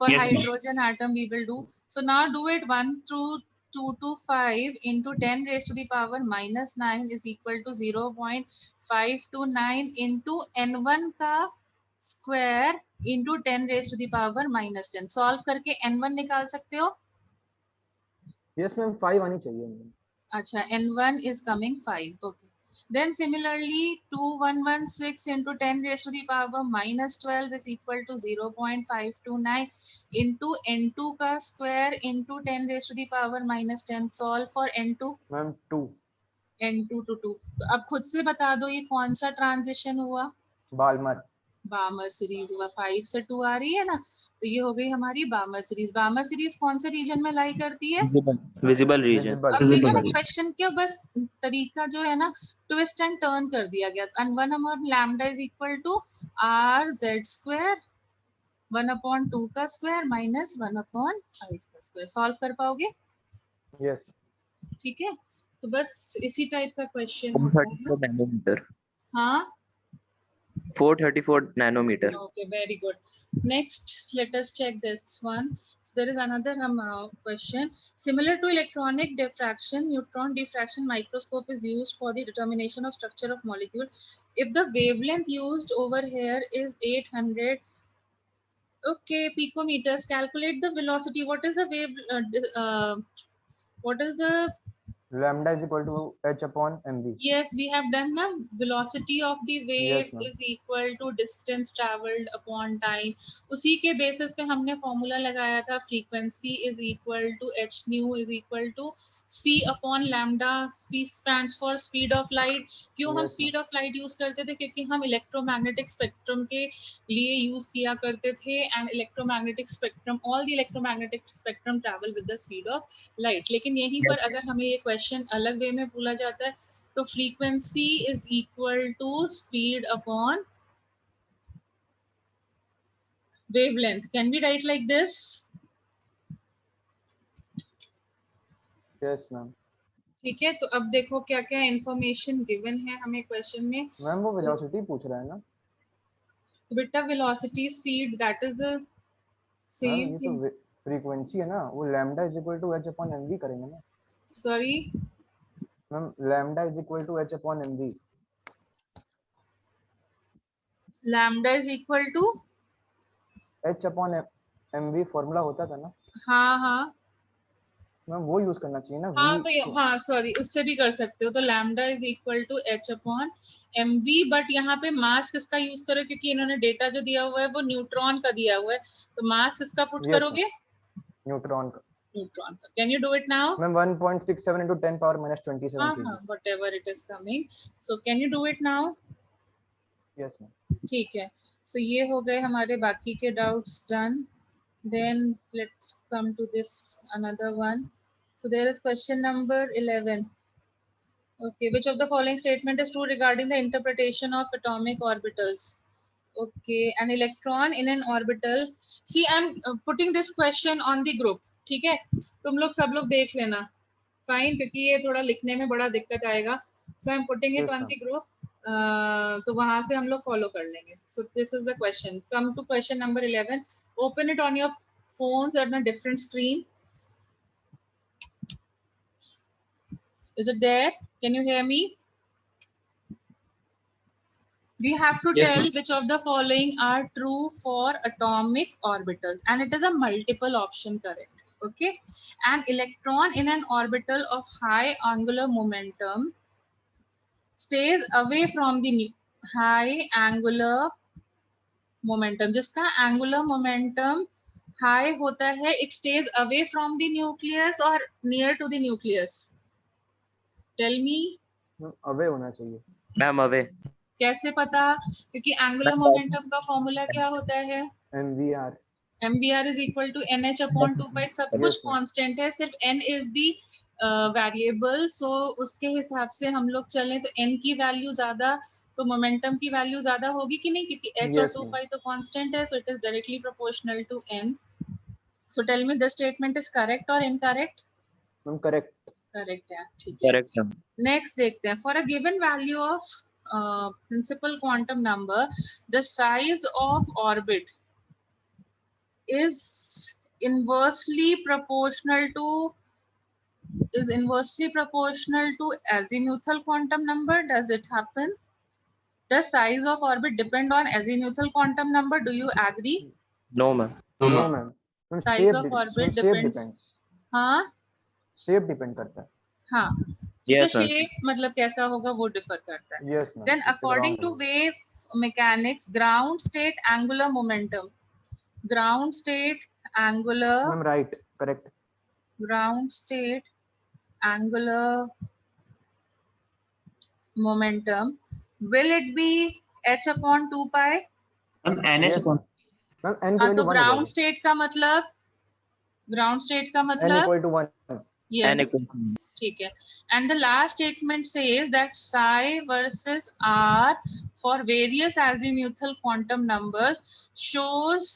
for hydrogen atom we will do. So now do it 1 through 225 into 10 raised to the power minus 9 is equal to 0.529 into n1 का square into 10 raised to the power minus 10। Solve करके n1 निकाल सकते हो। Yes ma'am 5 आनी चाहिए। अच्छा, n1 is coming 5, okay। Then similarly 2116 into 10 raised to the power minus 12 is equal to 0.529 into n2 का square into 10 raised to the power minus 10। solve for n2। Ma'am 2 n2 to 2। तो अब खुद से बता दो ये कौन सा ट्रांजिशन हुआ। बामर सीरीज हुआ, 5 से 2 आ रही है ना, तो ये हो गई हमारी बामर सीरीज। बामर सीरीज कौन से रीजन में लाई करती है, विजिबल रीजन। अब देखो ना क्वेश्चन के बस तरीका जो है ना, ट्विस्ट एंड टर्न कर दिया गया। And 1 lambda is equal to R Z square 1/2 का स्क्वायर माइनस 1/5 का स्क्वायर। सॉल्व कर पाओगे? यस। ठीक है, तो बस इसी टाइप का क्वेश्चन होता है ना। नैनोमीटर। हाँ, 434 nanometer. Okay, very good. Next, let us check this one. So there is another question. Similar to electronic diffraction, neutron diffraction microscope is used for the determination of structure of molecule. If the wavelength used over here is 800, okay, picometers, calculate the velocity. What is the what is the lambda is equal to h upon mv. Yes, we have done the velocity of the wave Yes, is equal to distance traveled upon time. उसी के basis पे हमने formula लगाया था frequency is equal to h nu is equal to c upon lambda. c stands for speed of light. क्यों हम speed of light use करते थे? क्योंकि हम electromagnetic spectrum के लिए use किया करते थे, and electromagnetic spectrum, all the electromagnetic spectrum travel with the speed of light. लेकिन यहीं पर अगर हमें ये question अलग वे में बोला जाता है, तो frequency is equal to speed upon wavelength. Can we write like this? Yes, ma'am. ठीक है, तो अब देखो क्या क्या इंफॉर्मेशन गिवन है हमें क्वेश्चन में। मैम वो वेलोसिटी पूछ रहा है ना, तो बेटा velocity speed that is the same thing. तो फ्रीक्वेंसी है ना, वो lambda is equal to h upon mv करेंगे ना। Sorry ma'am lambda is equal to h upon mv। Lambda is equal to h upon mv formula होता था ना। हाँ हाँ, मैम वो यूज करना चाहिए ना हाँ v तो हाँ सॉरी उससे भी कर सकते हो, तो lambda is equal to h upon mv, but यहाँ पे मास किसका यूज करो क्योंकि इन्होंने डेटा जो दिया हुआ है वो न्यूट्रॉन का दिया हुआ है, तो मास किसका पुट करोगे? न्यूट्रॉन का। न्यूट्रॉन का। Can you do it now? Ma'am 1.67 into 10 power minus 27 हाँ kg। हाँ whatever it is coming, so can you do it now? Yes ma'am. ठीक है, सो ये हो गए हमारे बाकी के doubts done. Then let's come to this another one. So there is question number 11. Okay, which of the following statement is true regarding the interpretation of atomic orbitals? Okay, an electron in an orbital. See, I'm putting this question on the group. ठीक है, तुम लोग सब लोग देख लेना, fine, क्योंकि ये थोड़ा लिखने में बड़ा दिक्कत आएगा. So I'm putting it Yes, on ma'am. the group. तो वहां से हम लोग फॉलो कर लेंगे. So this is the question. Come to question number 11. Open it on your phones on a different screen. Is it there? Can you hear me? We have to Yes, tell ma'am. which of the following are true for atomic orbitals, and it is a multiple option correct. Okay, an electron in an orbital of high angular momentum stays away from the high angular momentum. जिसका angular momentum high होता है, it stays away from the nucleus or near to the nucleus. Tell me. Away होना चाहिए। Ma'am away. कैसे पता? क्योंकि angular momentum का formula क्या होता है? MVR। MVR is equal to NH upon 2 pi, सब कुछ Yes, ma'am. कांस्टेंट है, सिर्फ N is the वेरिएबल, सो उसके हिसाब से हम लोग चलें तो N की वैल्यू ज्यादा तो मोमेंटम की वैल्यू ज्यादा होगी कि नहीं, क्योंकि H और Yes, 2 ma'am. pi तो कांस्टेंट है, so it is directly proportional to N. So tell me the statement is correct और इनकरेक्ट? Ma'am correct. करेक्ट है, ठीक है. Correct ma'am. Next देखते हैं. For a given value of principal quantum number, the size of orbit is inversely proportional to azimuthal quantum number. Does it happen? Does size of orbit depend on azimuthal quantum number? Do you agree? No ma'am. No, no ma'am. Ma'am. Size of orbit depends. हाँ shape depend करता है। हाँ, ठीक है. Yes, ma'am. Shape मतलब कैसा होगा वो डिफर करता है. Yes ma'am. Then according to wave mechanics, ground state angular momentum, ground state angular, ma'am right correct. ground state angular momentum, will it be h upon 2 pi? Ma'am NH upon ma'am n हाँ, की तो value 1 ground state का मतलब, ground state का n मतलब equal to 1। yes, N ठीक है. And the last statement says that psi versus r for various azimuthal quantum numbers shows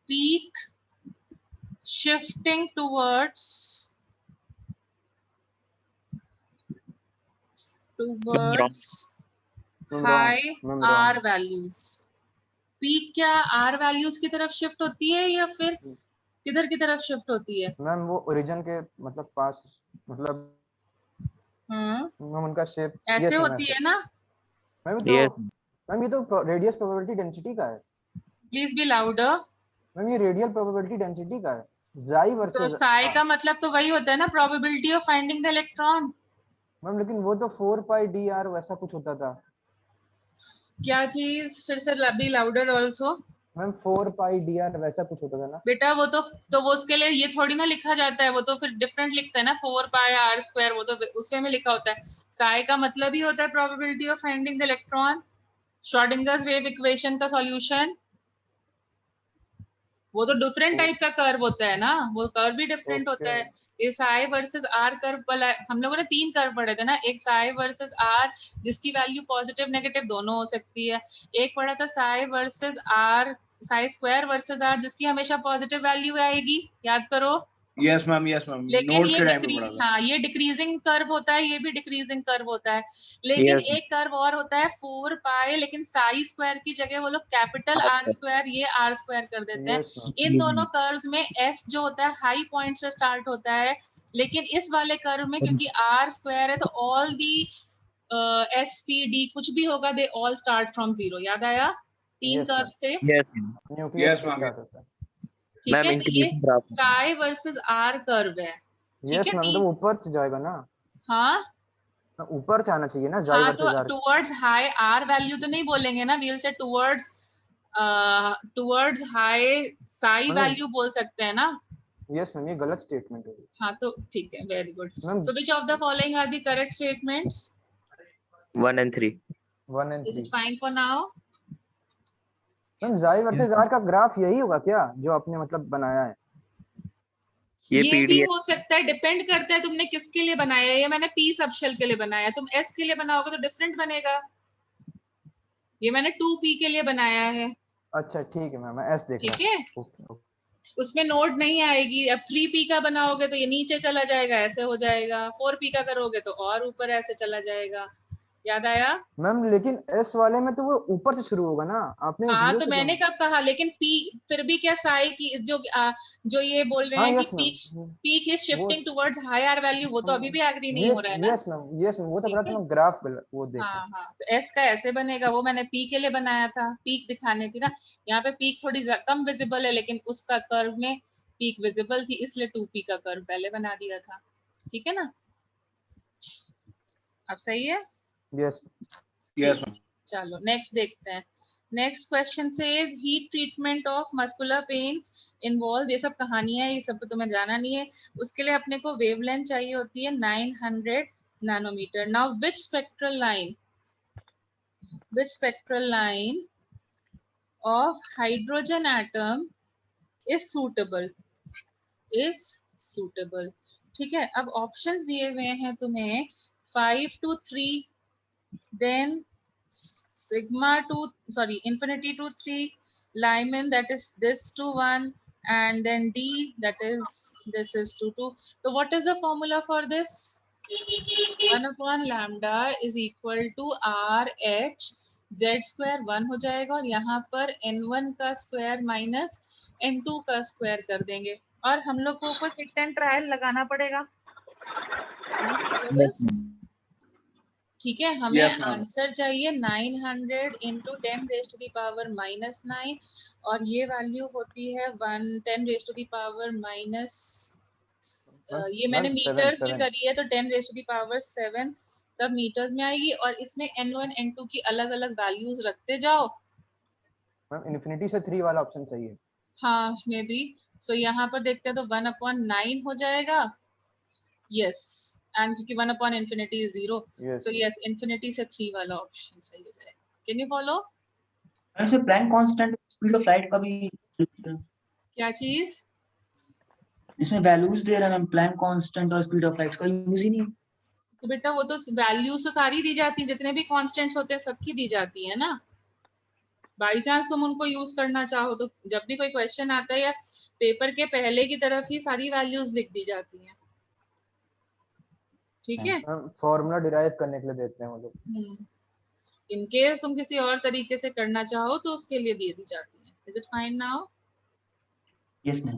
peak shifting towards high r values. Peak क्या r values की तरफ shift होती है या फिर किधर की तरफ शिफ्ट होती है? मैम वो ओरिजिन के मतलब पास मतलब मैम उनका शेप ऐसे होती है ना? Ma'am Yes. तो मैम ये तो रेडियस प्रोबेबिलिटी डेंसिटी का है। Please be louder. मैम ये रेडियल प्रोबेबिलिटी डेंसिटी का है। Xi तो वर्सेस psi का मतलब तो वही होता है ना, probability of finding the electron. Ma'am लेकिन वो तो 4 pi dr वैसा कुछ होता था। क्या चीज? फिर से be louder also. Ma'am 4 pi dr वैसा कुछ होता था ना। बेटा वो तो वो उसके लिए ये थोड़ी ना लिखा जाता है, वो तो फिर डिफरेंट लिखता है ना, 4 पाई आर स्क्वायर, वो तो उसमें में लिखा होता है. साई का मतलब ही होता है probability of finding the electron. Schrödinger's wave equation का सॉल्यूशन, वो तो डिफरेंट टाइप का कर्व होता है ना, वो कर्व भी डिफरेंट होता है. ये साई वर्सेस आर कर्व वाला हम लोगों ने 3 कर्व पढ़े थे ना, एक साई वर्सेस आर जिसकी वैल्यू पॉजिटिव नेगेटिव दोनों हो सकती है, एक पढ़ा था psi versus R, psi square versus R जिसकी हमेशा पॉजिटिव वैल्यू आएगी, याद करो. Yes, ma'am. Yes, ma'am. लेकिन Notes ये के टाइम पे डिक्रीज, पढ़ा था। हाँ ये डिक्रीजिंग कर्व होता है, ये भी डिक्रीजिंग कर्व होता है. लेकिन Yes. एक कर्व और होता है 4 पाई, लेकिन साई स्क्वायर की जगह वो लोग कैपिटल आर स्क्वायर, ये आर स्क्वायर कर देते हैं. Yes ma'am. इन दोनों कर्व्स में एस जो होता है हाई पॉइंट से स्टार्ट होता है, लेकिन इस वाले कर्व में क्योंकि आर स्क्वायर है तो all the S P D कुछ भी होगा, दे ऑल स्टार्ट फ्रॉम 0. याद आया? 3 Yes, कर्व्स थे. Yes. Nucleus Yes, ma'am. Start होता है। ठीक मैम है, तो ये increasing graph psi versus R curve है, ठीक यस है। मैम, तो ऊपर से जाएगा ना, हाँ ऊपर से आना चाहिए ना, जाई हाँ, तो versus R. Towards high R value तो नहीं बोलेंगे ना, we will say towards high psi मतलब- वैल्यू बोल सकते हैं ना। यस मैम, ये गलत स्टेटमेंट है हाँ तो ठीक है, very good. Ma'am. So which of the following are the correct statements? 1 and 3. 1 and is 3 it fine for now? Ma'am, psi versus R का ग्राफ यही होगा क्या जो आपने मतलब बनाया है? ये ये भी पीडीएफ हो सकता है, डिपेंड करता है तुमने किसके लिए बनाया है। ये मैंने पी सबशेल के लिए बनाया है, तुम एस के लिए बनाओगे तो डिफरेंट बनेगा। ये मैंने 2p के लिए बनाया है, अच्छा ठीक है मैम, मैं एस देख ठीक रहा है। था। ओके उसमें नोट नहीं आएगी। अब 3p का बनाओगे तो ये नीचे चला जाएगा, ऐसे हो जाएगा। 4p का करोगे तो और ऊपर ऐसे चला जाएगा। याद आया? मैम, लेकिन एस वाले में तो वो ऊपर से शुरू होगा ना, आपने हाँ, जीरो तो से मैंने कब कहा, लेकिन पी फिर भी क्या साई की जो ये बोल रहे हाँ हैं कि yes ma'am, peak is shifting towards high R value, वो तो अभी भी एग्री नहीं हो रहा है ना। यस मैम, यस मैम, वो तो ठीक करा था है, मैं, ग्राफ वो देख रहा हाँ हाँ, तो एस का ऐसे बनेगा। वो मैंने पी के लिए बनाया था, पीक दिखाने थी ना। यहाँ पे पीक थोड़ी कम विजिबल है, लेकिन उसका कर्व में पीक विजिबल थी, इसलिए 2p का कर्व पहले बना दिया था। ठीक है ना? अब सही है? Yes Yes, ma'am. चलो नेक्स्ट देखते हैं। Next question says heat treatment of muscular pain involve, ये सब कहानियां, ये सब तो तुम्हें जाना नहीं है। उसके लिए अपने को वेवलेंथ चाहिए होती है 900 nanometre. Now which spectral line of hydrogen atom is suitable। ठीक है, अब ऑप्शंस दिए हुए हैं तुम्हें 5 to 3, then infinity to 3, Lyman that is this to 1, and then D that is this is to 2. So what is the formula for this? 1 upon lambda is equal to RH z square 1 हो जाएगा, और यहाँ पर n1 का square minus n2 का square कर देंगे, और हम लोग को कोई हिट एंड ट्रायल लगाना पड़ेगा। ठीक है, हमें Yes, ma'am. आंसर चाहिए 900 into 10 raise to the power -9, और ये वैल्यू होती है 10 raise to the power minus, ये मैंने मैम, मीटर्स में 7 करी है, तो 10 रेज टू द पावर 7 तब मीटर्स में आएगी, और इसमें n1 n2 की अलग अलग वैल्यूज रखते जाओ। मैम, इन्फिनिटी से 3 वाला ऑप्शन चाहिए। हाँ मे बी। सो यहाँ पर देखते हैं तो 1/9 हो जाएगा, यस, एंड क्योंकि 1/infinity is 0, Yes, so yes, infinity से 3 वाला ऑप्शन सही हो जाएगा। Can you follow? मैम से Planck constant speed of light का भी क्या चीज? इसमें वैल्यूज दे रहा है मैम, प्लैंक कांस्टेंट और स्पीड ऑफ लाइट का यूज ही नहीं। तो बेटा वो तो वैल्यूज तो सारी दी जाती है, जितने भी कांस्टेंट्स होते हैं सबकी दी जाती है ना। बाई चांस तुम उनको यूज करना चाहो तो जब भी कोई क्वेश्चन आता है या पेपर के पहले की तरफ ही सारी वैल्यूज लिख दी जाती हैं। ठीक है, मैम फॉर्मूला डिराइव करने के लिए देते हैं वो लोग। इन केस तुम किसी और तरीके से करना चाहो तो उसके लिए दे दी जाती है। Is it fine now? Yes ma'am.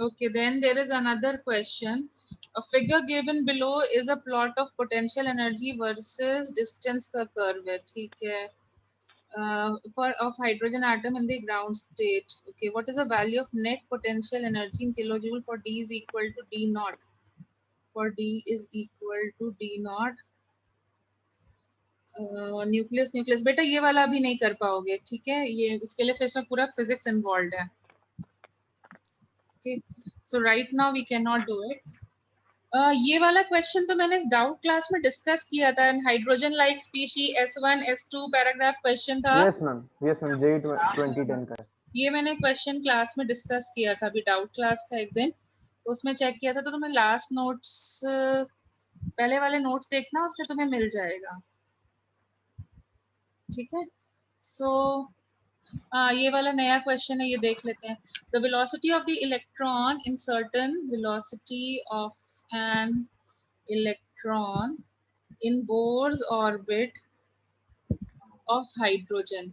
Okay, then there is another question. A figure given below is a plot of potential energy versus distance का curve है, ठीक है, for of hydrogen atom in the ground state. Okay, what is the value of net potential energy in kilojoule for D is equal to D naught? For D is equal to D naught. Nucleus बेटा ये वाला अभी नहीं कर पाओगे, ठीक है, ये इसके लिए फिर इसमें पूरा फिजिक्स इन्वॉल्व है। Okay, so right now we cannot do it. ये वाला क्वेश्चन तो मैंने डाउट क्लास में डिस्कस किया था, hydrogen like species S1 S2 paragraph question था। यस मैम, JEE 2010 का है। ये मैंने क्वेश्चन क्लास में डिस्कस किया था, अभी डाउट क्लास था एक दिन, तो उसमें चेक किया था। तो तुम्हें लास्ट नोट्स, पहले वाले नोट्स देखना, उसमें तुम्हें मिल जाएगा। ठीक है, सो ये वाला नया क्वेश्चन है, ये देख लेते हैं। The velocity of the electron in certain velocity of an electron in Bohr's orbit of hydrogen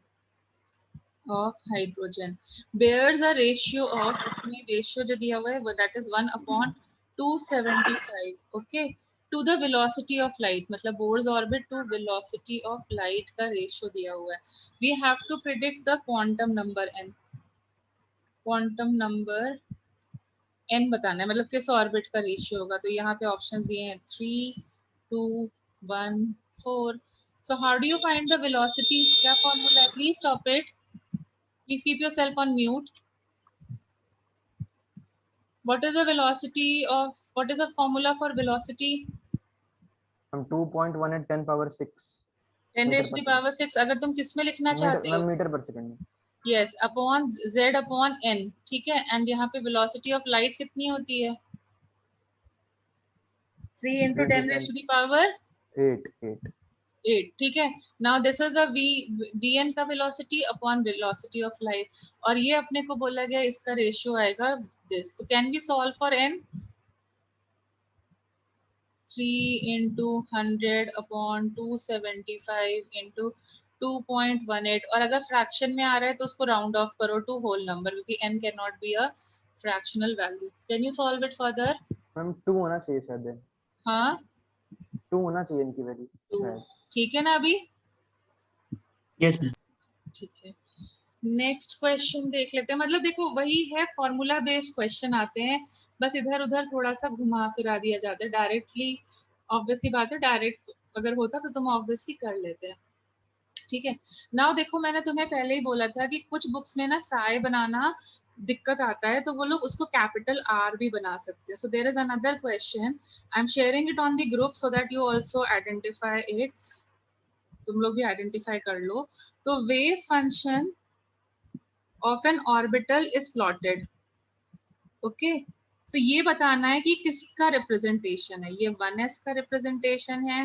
bears a ratio of, इसमें रेशियो जो दिया हुआ है वो that is 1/275। Okay, to the velocity of light, मतलब Bohr's orbit to velocity of light का ratio दिया हुआ है. We have to predict the quantum number n. Quantum number n बताना है, मतलब किस ऑर्बिट का रेशियो होगा. तो यहाँ पे ऑप्शंस दिए हैं 3, 2, 1, 4. So how do you find the velocity? क्या फॉर्मूला है? Please stop it. Please keep yourself on mute. What is the velocity of? What is the formula for velocity? हम 2.1 at 10 power 6 10 metre raised to the power 6. अगर तुम किस में लिखना चाहते हो? मीटर पर second. Yes, upon z upon n. ठीक है. And यहाँ पे velocity of light कितनी होती है? 3 into 10 raised to the power 8. 8. ठीक है. Now this is the vn का velocity upon velocity of light. और ये अपने को बोला गया इसका रेशियो आएगा this. तो can we solve for n? 3 into 100 upon 275 into 2.18. और अगर फ्रैक्शन में आ रहा है तो उसको राउंड ऑफ करो टू होल नंबर, क्योंकि n can not be a fractional value. Can you solve it further? Ma'am 2 होना चाहिए शायद. हाँ 2 होना चाहिए इनकी वैल्यू. 2. ठीक है ना अभी? Yes ma'am. ठीक है. नेक्स्ट क्वेश्चन देख लेते हैं. मतलब देखो वही है, फॉर्मूला बेस्ड क्वेश्चन आते हैं, बस इधर उधर थोड़ा सा घुमा फिरा दिया जाता है. डायरेक्टली ऑब्वियसली बात है, डायरेक्ट अगर होता तो तुम ऑब्वियसली कर लेते हैं. ठीक है. नाउ देखो मैंने तुम्हें पहले ही बोला था कि कुछ बुक्स में ना साय बनाना दिक्कत आता है, तो वो लोग उसको कैपिटल R भी बना सकते हैं. So there is another question, I am sharing it on the group so that you also identify it. तुम लोग भी आइडेंटिफाई कर लो. तो wave function of an orbital is plotted. Okay, so ये बताना है कि किसका रिप्रेजेंटेशन है. ये 1s का रिप्रेजेंटेशन है,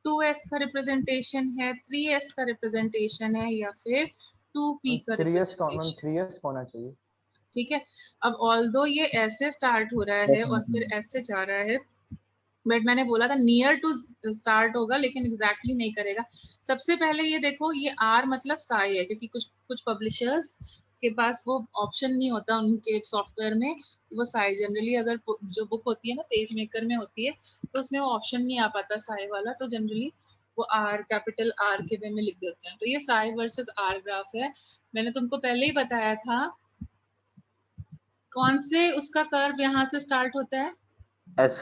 2s का रिप्रेजेंटेशन है, 3s का रिप्रेजेंटेशन है, या फिर 2p का 3s रिप्रेजेंटेशन. होना चाहिए. ठीक है. अब ऑल्दो ये ऐसे स्टार्ट हो रहा है और फिर ऐसे जा रहा है, बट मैंने बोला था नियर टू स्टार्ट होगा, लेकिन एग्जैक्टली नहीं करेगा. सबसे पहले ये देखो, ये R मतलब साई है, क्योंकि कुछ पब्लिशर्स के पास वो ऑप्शन नहीं होता उनके सॉफ्टवेयर में. वो साई जनरली अगर जो बुक होती है ना पेज मेकर में होती है, तो उसमें वो ऑप्शन नहीं आ पाता साई वाला, तो जनरली वो R कैपिटल R के वे में लिख देते हैं. तो ये साई वर्सेस R ग्राफ है. मैंने तुमको पहले ही बताया था. कौन से उसका कर्व यहाँ से स्टार्ट होता है? S.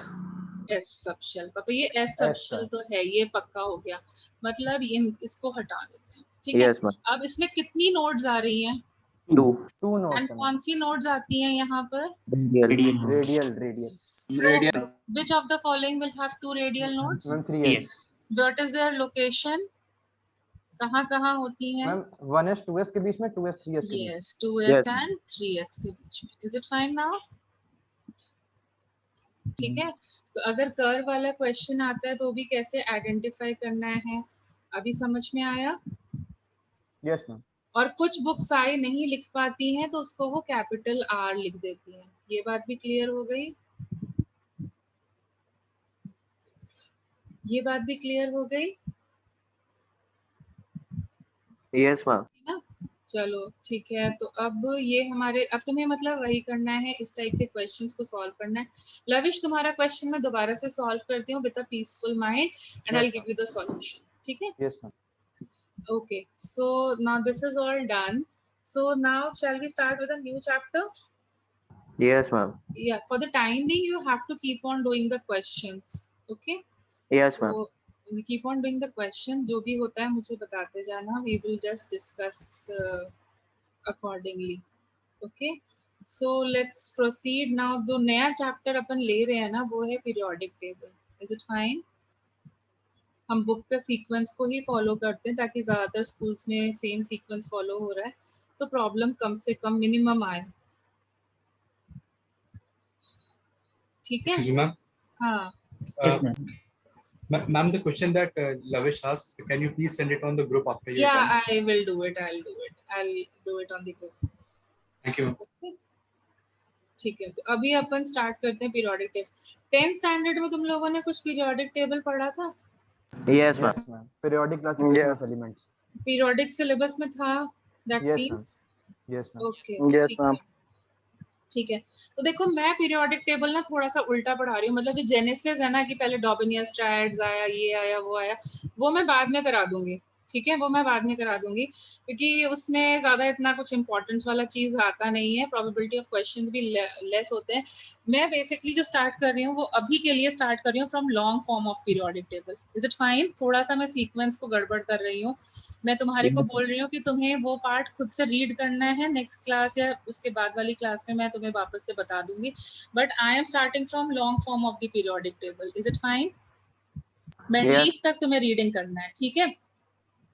एस सबशेल का. तो ये एस सबशेल तो है, ये पक्का हो गया. मतलब ये इसको हटा देते हैं. ठीक है. Yes ma'am. अब इसमें कितनी नोड्स आ रही हैं? 2. एंड कौन सी नोड्स आती हैं यहाँ पर? Radial. Which of the following will have 2 radial nodes? Ma'am 3s. Yes. What is their location? कहाँ होती हैं? मैम 1s 2s के बीच में, 2s 3s के बीच. Yes, 2s Yes. and 3s के बीच में. Is it fine now? ठीक है. तो अगर कर्व वाला क्वेश्चन आता है तो भी कैसे आइडेंटिफाई करना है, अभी समझ में आया? Yes ma'am. और कुछ बुक साई नहीं लिख पाती हैं तो उसको वो कैपिटल R लिख देती हैं. ये बात भी क्लियर हो गई? ये बात भी क्लियर हो गई? Yes ma'am. ना? चलो ठीक है. तो अब ये हमारे, अब तुम्हें मतलब वही करना है, इस टाइप के क्वेश्चंस को सॉल्व करना है. लविश तुम्हारा क्वेश्चन मैं दोबारा से सॉल्व करती हूँ with a peaceful mind and I will give you the solution. ठीक है. Yes ma'am. Okay, so now this is all done. So now shall we start with a new chapter? Yes ma'am. Yeah, for the time being you have to keep on doing the questions. Okay? Yes ma'am. So we keep on doing the questions. जो भी होता है मुझे बताते जाना. We will just discuss accordingly. Okay? So let's proceed now. जो नया chapter अपन ले रहे हैं ना वो है periodic table. Is it fine? हम बुक का सीक्वेंस को ही फॉलो करते हैं ताकि ज़्यादातर स्कूल्स में सेम सीक्वेंस फॉलो हो रहा है, तो प्रॉब्लम कम से कम मिनिमम आए. ठीक है. Excuse me, ma'am. हाँ. Yes ma'am. Ma'am, the question that Lavish asked, can you please send it on the group after you're Yeah, done? I will do it. I'll do it on the group. Thank you. Okay? ठीक है. तो अभी अपन start करते हैं periodic table. 10th standard में तुम लोगों ने कुछ पीरियोडिक टेबल पढ़ा था? Yes ma'am. Yes ma'am. Periodic classification of elements. Periodic syllabus में था? That Yes, seems yes ma'am. okay. Yes ठीक ma'am. है. ठीक है। तो देखो मैं पीरियोडिक टेबल ना थोड़ा सा उल्टा पढ़ा रही हूँ, मतलब जो जेनेसिस है ना कि पहले डॉबिनियस ट्रायड्स आया, ये आया, वो आया, वो मैं बाद में करा दूंगी, ठीक है, वो मैं बाद में करा दूंगी, क्योंकि उसमें ज्यादा इतना कुछ इंपॉर्टेंस वाला चीज आता नहीं है, प्रोबेबिलिटी ऑफ क्वेश्चंस भी लेस होते हैं। मैं बेसिकली जो स्टार्ट कर रही हूँ वो अभी के लिए स्टार्ट कर रही हूँ from long form of periodic table. Is it fine? थोड़ा सा मैं सीक्वेंस को गड़बड़ कर रही हूँ, मैं तुम्हारे को बोल रही हूँ कि तुम्हें वो पार्ट खुद से रीड करना है, नेक्स्ट क्लास या उसके बाद वाली क्लास में मैं तुम्हें वापस से बता दूंगी, but I am starting from long form of the periodic table. Is it fine? Mendeleev तक तुम्हें रीडिंग करना है, ठीक है,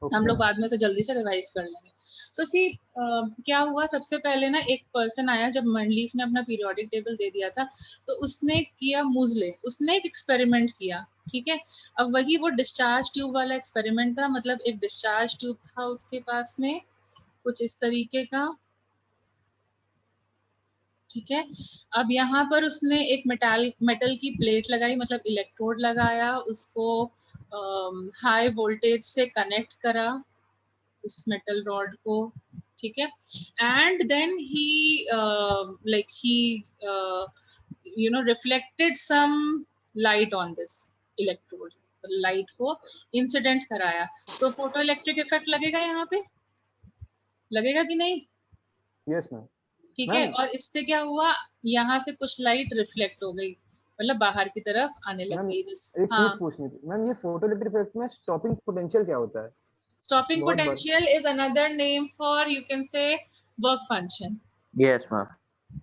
हम लोग बाद में से जल्दी से रिवाइज कर लेंगे। सो सी क्या हुआ, सबसे पहले ना एक पर्सन आया जब मंडलीफ ने अपना पीरियोडिक टेबल दे दिया था, तो उसने किया मूजले, उसने एक एक्सपेरिमेंट किया, ठीक है। अब वही वो डिस्चार्ज ट्यूब वाला एक्सपेरिमेंट था, मतलब एक डिस्चार्ज ट्यूब था उसके पास में कुछ इस तरीके का, ठीक है। अब यहाँ पर उसने एक मेटल की प्लेट लगाई, मतलब इलेक्ट्रोड लगाया, उसको हाई वोल्टेज से कनेक्ट करा इस मेटल रॉड को, ठीक है, and then he like he reflected some light on this electrode, light को इंसिडेंट कराया, तो फोटो इलेक्ट्रिक इफेक्ट लगेगा यहाँ पे, लगेगा कि नहीं? Yes ma'am. ठीक है, और इससे क्या हुआ, यहाँ से कुछ लाइट रिफ्लेक्ट हो गई, मतलब बाहर की तरफ आने लग गई। एक हाँ, चीज पूछनी थी मैम, ये फोटोइलेक्ट्रिक इफेक्ट में स्टॉपिंग पोटेंशियल क्या होता है? Stopping potential is another name for, you can say, work function. Yes, ma'am.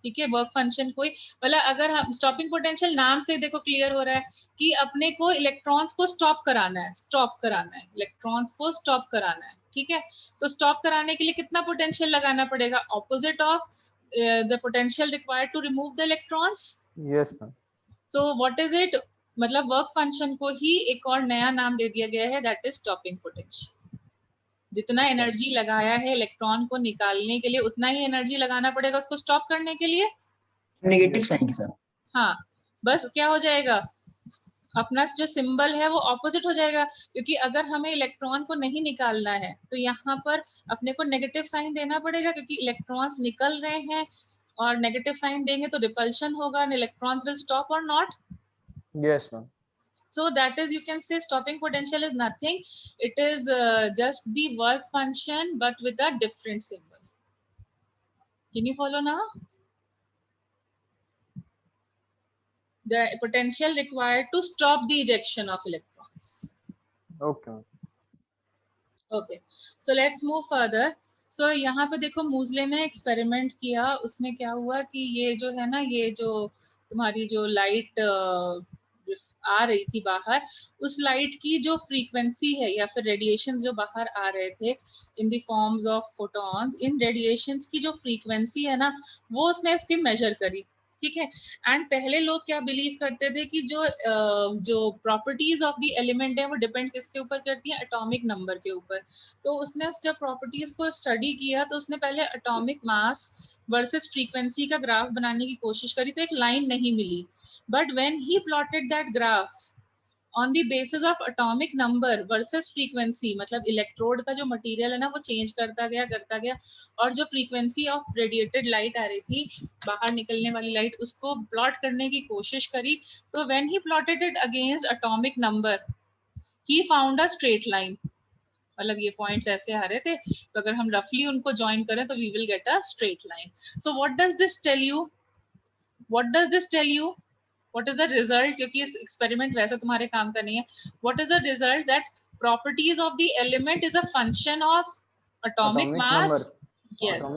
ठीक है, वर्क फंक्शन कोई, मतलब अगर हम स्टॉपिंग पोटेंशियल नाम से देखो क्लियर हो रहा है कि अपने को इलेक्ट्रॉन्स को स्टॉप कराना है, इलेक्ट्रॉन्स को स्टॉप कराना है, ठीक है। तो स्टॉप कराने के लिए कितना पोटेंशियल लगाना पड़ेगा? Opposite of the potential required to remove the electrons. Yes ma'am. So what is it, मतलब वर्क फंक्शन को ही एक और नया नाम दे दिया गया है, दैट इज स्टॉपिंग पोटेंशियल। जितना एनर्जी लगाया है इलेक्ट्रॉन को निकालने के लिए, उतना ही एनर्जी लगाना पड़ेगा उसको स्टॉप करने के लिए। नेगेटिव साइन के साथ। हाँ, बस क्या हो जाएगा, अपना जो सिंबल है वो ऑपोजिट हो जाएगा, क्योंकि अगर हमें इलेक्ट्रॉन को नहीं निकालना है तो यहाँ पर अपने को नेगेटिव साइन देना पड़ेगा, क्योंकि इलेक्ट्रॉन्स निकल रहे हैं, और नेगेटिव साइन देंगे तो रिपल्शन होगा, इलेक्ट्रॉन्स विल स्टॉप और not. Yes ma'am. So that is, you can say stopping potential is nothing, it is just the work function but with a different symbol. Can you follow now? The potential required to stop the ejection of electrons. Okay. Okay, so let's move further. So यहाँ पे देखो मूजले ने experiment किया, उसमें क्या हुआ कि ये जो है ना, ये जो तुम्हारी जो लाइट आ रही थी बाहर, उस लाइट की जो फ्रीक्वेंसी है या फिर रेडिएशंस जो बाहर आ रहे थे in the forms of photons, in radiations की जो फ्रीक्वेंसी है ना, वो उसने इसकी मेजर करी, ठीक है। एंड पहले लोग क्या बिलीव करते थे कि जो प्रॉपर्टीज ऑफ द एलिमेंट है वो डिपेंड किसके ऊपर करती है, एटॉमिक नंबर के ऊपर। तो उसने जब प्रॉपर्टीज को स्टडी किया तो उसने पहले एटॉमिक मास वर्सेस फ्रीक्वेंसी का ग्राफ बनाने की कोशिश करी, तो एक लाइन नहीं मिली, but when he plotted that graph on the basis of atomic number versus frequency, मतलब इलेक्ट्रोड का जो मटेरियल है ना वो चेंज करता गया, और जो फ्रीक्वेंसी ऑफ रेडिएटेड लाइट आ रही थी, बाहर निकलने वाली लाइट, उसको प्लॉट करने की कोशिश करी, तो when he plotted it against atomic number, he found a straight line, मतलब ये पॉइंट्स ऐसे आ रहे थे, तो अगर हम रफली उनको ज्वाइन करें तो we will get a straight line. So what does this tell you, what is the result, क्योंकि इस एक्सपेरिमेंट वैसे तुम्हारे काम का नहीं है, what is the result, that properties of the element is a function of atomic mass number. Yes,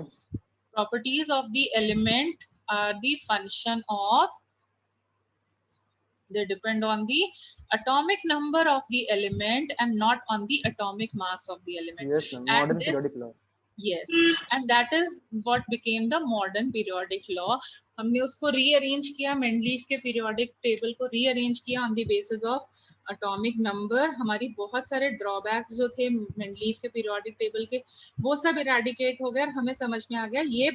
properties of the element are the function of, they depend on the atomic number of the element and not on the atomic mass of the element. Yes ma'am, modern periodic law. Yes, and that is what became the modern periodic law. हमने उसको rearrange किया, Mendeleev के periodic table को rearrange किया on the basis of atomic number. हमारी बहुत सारे drawbacks जो थे मेंडलीफ के पीरियोडिक टेबल के, वो सब इरेडिकेट हो गए और हमें समझ में आ गया ये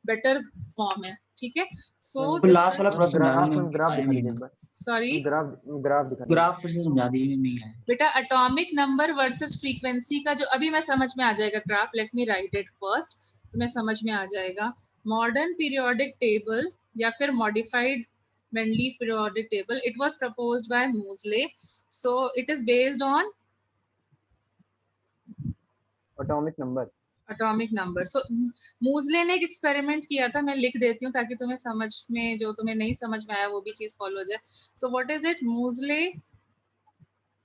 बेटर फॉर्म है, ठीक है। सो लास्ट वाला प्रोसेस ग्राफ दिखा दीजिए एक बार। सॉरी, ग्राफ दिखा, ग्राफ फिर से समझा दीजिए, नहीं है बेटा, एटॉमिक नंबर वर्सेस फ्रीक्वेंसी का जो अभी मैं समझ में आ जाएगा graph, let me right it first. तुम्हें समझ में आ जाएगा। मॉडर्न पीरियोडिक टेबल या फिर modified Mendeleev periodic table, it was proposed by Moseley, so it is based on atomic number. Atomic number. So Moseley ने एक एक्सपेरिमेंट किया था, मैं लिख देती हूँ ताकि तुम्हें समझ में, जो तुम्हें नहीं समझ में आया वो भी चीज फॉलो हो जाए। So what is it? Moseley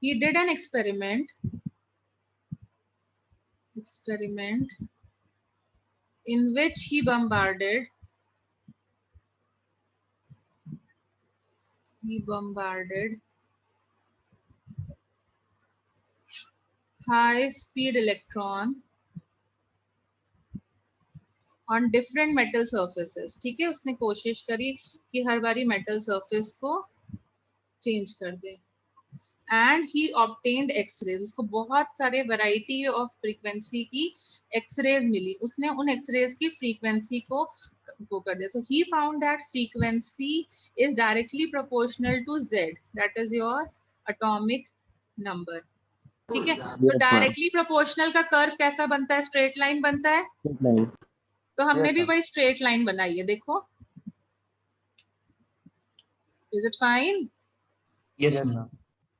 he did an experiment in which he bombarded high speed electron on different metal surfaces। ठीक है, उसने कोशिश करी कि हर बारी मेटल सरफेस को चेंज कर दे। एंड ही ऑब्टेन्ड एक्सरेज, उसको बहुत सारे वैरायटी ऑफ फ्रीक्वेंसी की एक्सरेज मिली, उसने उन एक्सरेज की फ्रीक्वेंसी को वो कर दिया। So he found that frequency is directly proportional to Z, that is your atomic number. ठीक है, तो डायरेक्टली प्रोपोर्शनल का कर्व कैसा बनता है? स्ट्रेट लाइन बनता है। तो हमने भी वही स्ट्रेट लाइन बनाई है, देखो। Is it fine? Yes ma'am.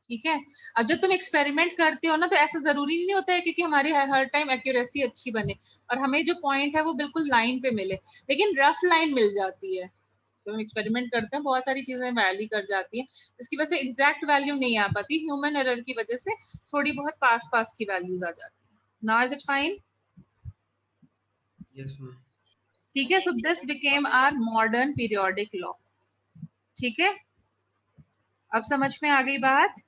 ठीक है, अब जब तुम एक्सपेरिमेंट करते हो ना, तो ऐसा जरूरी नहीं होता है कि हमारी हर टाइम एक्यूरेसी अच्छी बने और हमें जो पॉइंट है वो बिल्कुल लाइन पे मिले, लेकिन रफ लाइन मिल जाती है। जब हम एक्सपेरिमेंट करते हैं बहुत सारी चीजें वैली कर जाती है, इसकी वजह से एग्जैक्ट वैल्यू नहीं आ पाती, ह्यूमन एरर की वजह से थोड़ी बहुत पास पास की वैल्यूज आ जाती है। Now is it fine? Yes ma'am. ठीक है, so this became our modern periodic law. ठीक है, अब समझ में आ गई बात?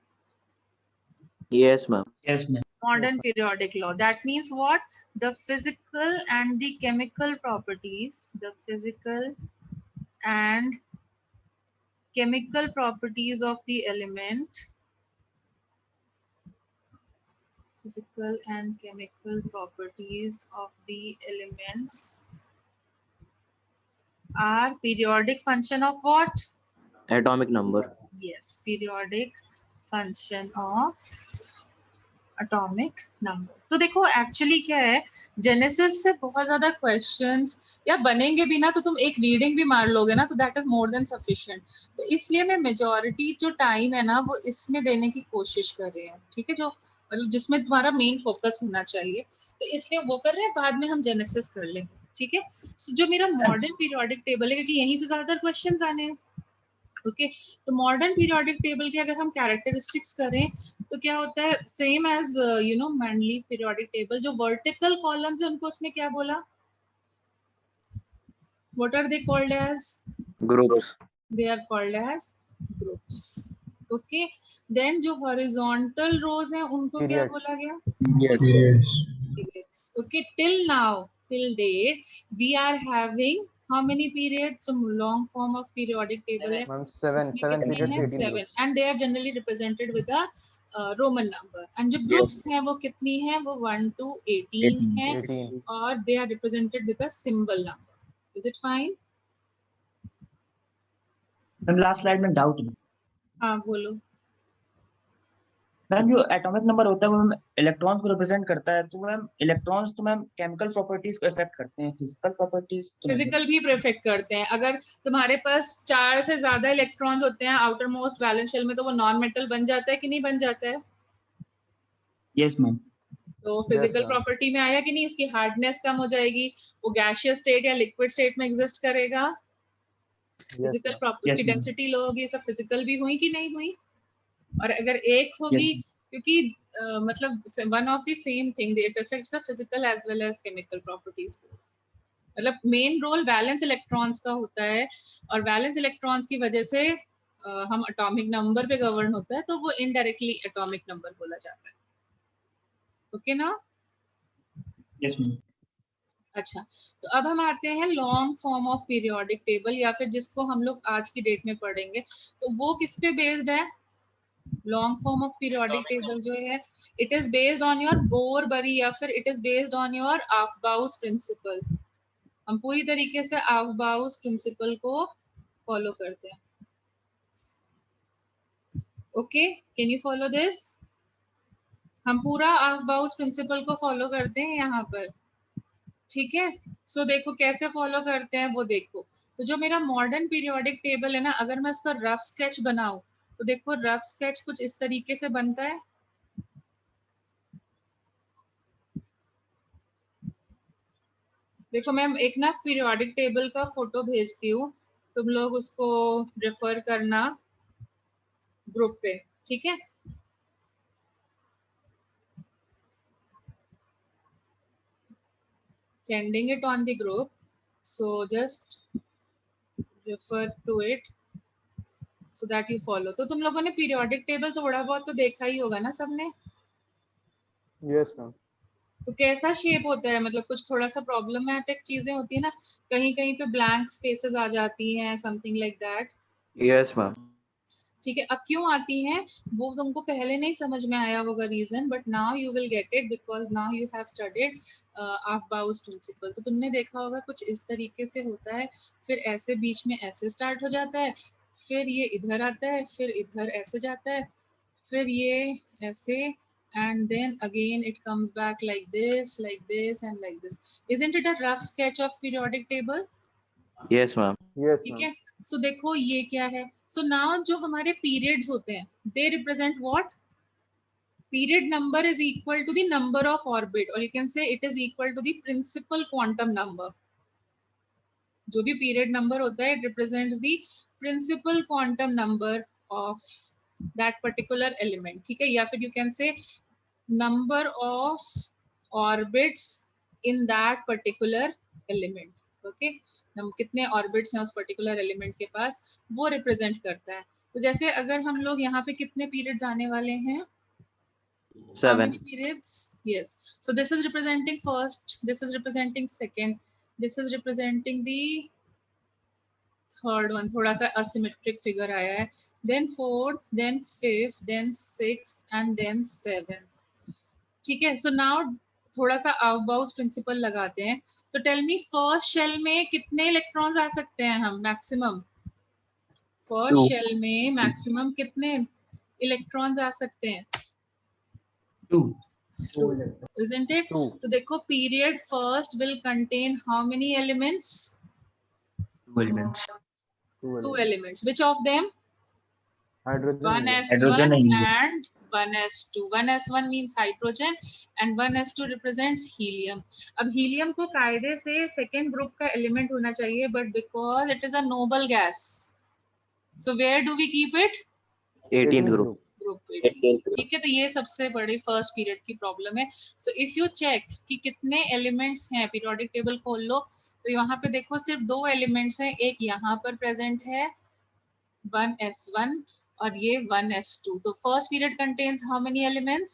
Yes, ma'am. Yes ma'am. Modern periodic law, that means what? The physical and the chemical properties, and chemical properties of the element, physical and chemical properties of the elements are periodic function of what? Atomic number. Yes, periodic function of atomic number. तो देखो actually क्या है, genesis से बहुत ज्यादा questions या बनेंगे भी ना, तो तुम एक रीडिंग भी मार लोगे ना, तो that is more than sufficient. तो इसलिए मैं मेजॉरिटी जो टाइम है ना वो इसमें देने की कोशिश कर रही हूँ। ठीक है, जो मतलब जिसमें तुम्हारा मेन फोकस होना चाहिए, तो इसलिए वो कर रहे हैं, बाद में हम जेनेसिस कर लेंगे। ठीक है, so, जो मेरा मॉडर्न पीरियोडिक टेबल है, क्योंकि यहीं से ज्यादातर क्वेश्चंस आने हैं। ओके, तो मॉडर्न पीरियोडिक टेबल के अगर हम कैरेक्टरिस्टिक्स करें तो क्या होता है, same as you know Mendeleev periodic table. जो वर्टिकल कॉलम्स है उनको उसने क्या बोला? What are they called as? Groups. They are called as groups. Okay, then जो हॉरिजॉन्टल रोज हैं उनको क्या बोला गया? Periods. Okay, till now, till date, we are having how many periods? Some long form of periodic table है, ma'am 7 उसमें कितने हैं? 7 7, and they are generally represented with a Roman number. And जो groups हैं वो कितनी हैं? वो 1 to 18 हैं, 18 और they are represented with a symbol number. Is it fine? Ma'am last slide में डाउट है हाँ बोलो। मैम, जो एटॉमिक नंबर होता है वो मैम इलेक्ट्रॉन्स को रिप्रेजेंट करता है, तो मैम इलेक्ट्रॉन्स तो मैम केमिकल प्रॉपर्टीज को इफेक्ट करते हैं, फिजिकल प्रॉपर्टीज तो नहीं। फिजिकल भी प्रिफेक्ट करते हैं। अगर तुम्हारे पास 4 से ज्यादा इलेक्ट्रॉन्स होते हैं आउटर मोस्ट वैलेंस शेल में, तो वो नॉन मेटल बन जाता है कि नहीं बन जाता है? Yes ma'am. तो फिजिकल ma'am. प्रॉपर्टी में आया कि नहीं? उसकी हार्डनेस कम हो जाएगी, वो गैसियस स्टेट या लिक्विड स्टेट में एग्जिस्ट करेगा। Physical ma'am. प्रॉपर्टी, उसकी Yes, ma'am. डेंसिटी लो होगी, सब फिजिकल भी हुई कि नहीं हुई? और अगर एक होगी, Yes, क्योंकि मतलब one of the same thing, it affects the physical as well as chemical properties. मतलब मेन रोल वैलेंस इलेक्ट्रॉन्स का होता है, और वैलेंस इलेक्ट्रॉन्स की वजह से हम एटॉमिक नंबर पे गवर्न होता है, तो वो इनडायरेक्टली एटॉमिक नंबर बोला जाता है। ओके ना? yes ma'am. अच्छा, तो अब हम आते हैं long form of periodic table, या फिर जिसको हम लोग आज की डेट में पढ़ेंगे, तो वो किस पे बेस्ड है? Long form of periodic table जो है, it is based on your Bohr Bury, या फिर it is based on your Aufbau principle. हम पूरी तरीके से ऑफबाउस प्रिंसिपल को फॉलो करते हैं। Okay, can you follow this? हम पूरा ऑफबाउस प्रिंसिपल को फॉलो करते हैं यहाँ पर। ठीक है, सो देखो कैसे फॉलो करते हैं वो देखो। तो जो मेरा मॉडर्न पीरियोडिक टेबल है ना, अगर मैं उसका रफ स्केच बनाऊं तो देखो रफ स्केच कुछ इस तरीके से बनता है। देखो मैम एक ना पीरियोडिक टेबल का फोटो भेजती हूँ, तुम लोग उसको रेफर करना ग्रुप पे, ठीक है। Sending it on the group, so just refer to it so that you follow। तो तुम लोगों ने पीरियोडिक टेबल थोड़ा बहुत तो देखा ही होगा ना सबने। Yes ma'am. तो कैसा शेप होता है, मतलब कुछ थोड़ा सा प्रॉब्लमैटिक चीजें होती है ना, कहीं कहीं पे ब्लैंक स्पेसेस आ जाती हैं, something like that. Yes, ma'am. ठीक है, अब क्यों आती हैं वो तुमको पहले नहीं समझ में आया होगा reason, but now you will get it because now you have studied Aufbau principle. तो तुमने देखा होगा कुछ इस तरीके से होता है, फिर ऐसे बीच में ऐसे स्टार्ट हो जाता है, फिर ये इधर आता है, फिर इधर ऐसे जाता है, फिर ये ऐसे, and then again it comes back like this and like this। Isn't it a rough sketch of periodic table? Yes, ma'am. Yes ठीक मैम। है, सो देखो ये क्या है। सो नाउ जो हमारे पीरियड्स होते हैं they represent what, period number is equal to the number of orbit, or you can say it is equal to the principal quantum number। जो भी पीरियड नंबर होता है it represents the principal quantum number of that particular element। ठीक है, या फिर you can say number of orbits in that particular element। Okay, कितने orbits हैं उस पर्टिकुलर एलिमेंट के पास, वो रिप्रेजेंट करता है। तो जैसे अगर हम लोग यहाँ पे कितने पीरियड्स आने वाले हैं, how 7. many periods? Yes, so this is representing first, this is representing second, this is representing the third one, थोड़ा सा asymmetric figure आया है, then fourth, then fifth, then sixth and then seventh। ठीक है, so now थोड़ा सा आउटबाउज principal लगाते हैं। तो टेल मी फर्स्ट शेल में कितने इलेक्ट्रॉन्स आ सकते हैं हम मैक्सिमम, फर्स्ट 2 शेल में मैक्सिमम कितने इलेक्ट्रॉन्स आ सकते हैं, 2 isn't it? टू तो देखो period first will contain how many elements, 2 elements, two elements, which of them? Hydrogen 1s1 hydrogen and helium. and 1s2। 1s1 means hydrogen and 1s2 represents helium। अब helium को कायदे से second group का element होना चाहिए, but because it is a noble gas, so where do we keep it, 18th group. Group 18। ठीक है, तो ये सबसे बड़ी फर्स्ट पीरियड की प्रॉब्लम है। सो इफ यू चेक कि कितने एलिमेंट्स हैं, पीरियोडिक टेबल खोल लो तो यहाँ पे देखो सिर्फ दो एलिमेंट्स हैं, एक यहाँ पर प्रेजेंट है 1s1 और ये 1s2। तो first period contains how many elements,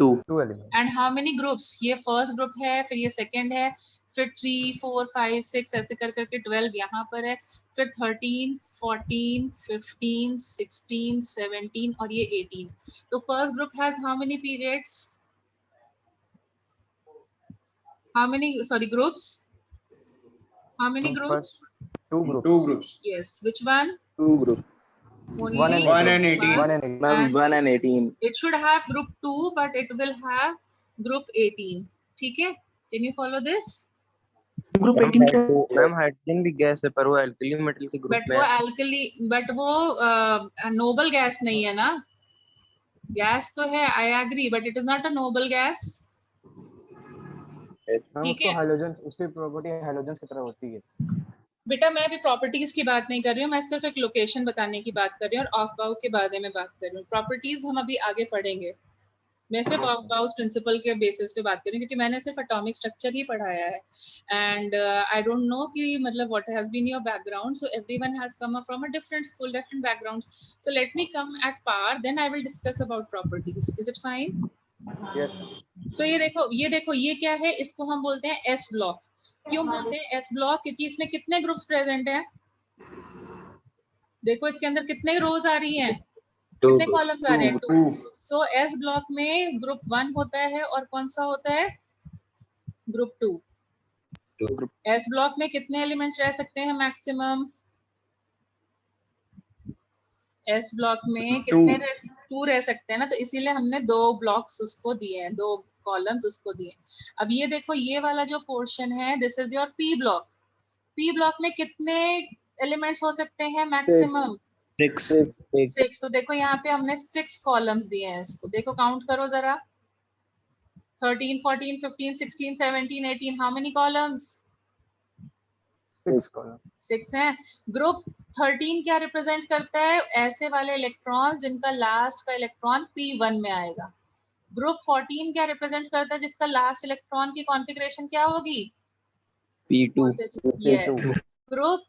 2. Two element and how many groups, ये फर्स्ट ग्रुप है, फिर ये सेकंड है, फिर 3 4 5 6 ऐसे कर करके 12 यहाँ पर है, फिर 13 14 15 16 17 और ये 18। तो first group has how many periods, how many sorry groups, how many groups, two group Two groups. yes, which one? 2 group. Only 1 and 1 and 18. 1 and 8 Ma'am, And 1 and 18. it should have group 2 but it will have group 18। ठीक है, can you follow this? Group 18 का ma'am hydrogen भी gas है पर वो alkali metal के group but में वो है। एल्कली, बट वो नोबल गैस नहीं है ना, गैस तो है, I agree, but it is not a noble gas. हम ठीक उसको है हाइड्रोजन, उसकी प्रॉपर्टी हाइड्रोजन की तरह होती है। बेटा, मैं अभी प्रॉपर्टीज की बात नहीं कर रही हूँ, मैं सिर्फ एक लोकेशन बताने की बात कर रही हूँ और ऑफ बाउ के बारे में बात कर रही हूँ। प्रॉपर्टीज हम अभी आगे पढ़ेंगे, मैं सिर्फ ऑफ बाउस प्रिंसिपल के बेसिस पे बात करूँ क्योंकि मैंने सिर्फ एटॉमिक स्ट्रक्चर ही पढ़ाया है एंड आई डोंट नो कि मतलब what has been your background, so everyone has come from a different school, different backgrounds, so let me come at par, then I will discuss about properties. Is it fine? Yes so ये देखो ये क्या है, इसको हम बोलते हैं S block. क्यों बोलते हैं एस ब्लॉक? क्योंकि इसमें कितने ग्रुप्स प्रेजेंट हैं, देखो इसके अंदर कितने रोज आ रही हैं, कितने कॉलम्स आ रहे हैं, 2। सो एस ब्लॉक में ग्रुप 1 होता है और कौन सा होता है, ग्रुप 2। एस ब्लॉक में कितने एलिमेंट्स रह सकते हैं मैक्सिमम, एस ब्लॉक में कितने 2 रह सकते हैं ना, तो इसीलिए हमने 2 ब्लॉक्स उसको दिए हैं, 2 कॉलम्स उसको दिए। अब ये देखो ये वाला जो पोर्शन है, this is your P block. P block में कितने एलिमेंट्स हो सकते हैं मैक्सिमम? 6 6। तो देखो यहाँ पे हमने 6 कॉलम्स दिए हैं इसको, देखो काउंट करो जरा, 13 14 15 16 17 18, हाउ मेनी कॉलम्स? 6 कॉलम। 6 है। ग्रुप 13 क्या रिप्रेजेंट करता है? ऐसे वाले इलेक्ट्रॉन जिनका लास्ट का इलेक्ट्रॉन P1 में आएगा। ग्रुप 14 क्या रिप्रेजेंट करता है? जिसका लास्ट इलेक्ट्रॉन की कॉन्फ़िगरेशन क्या होगी? P2 yes. ग्रुप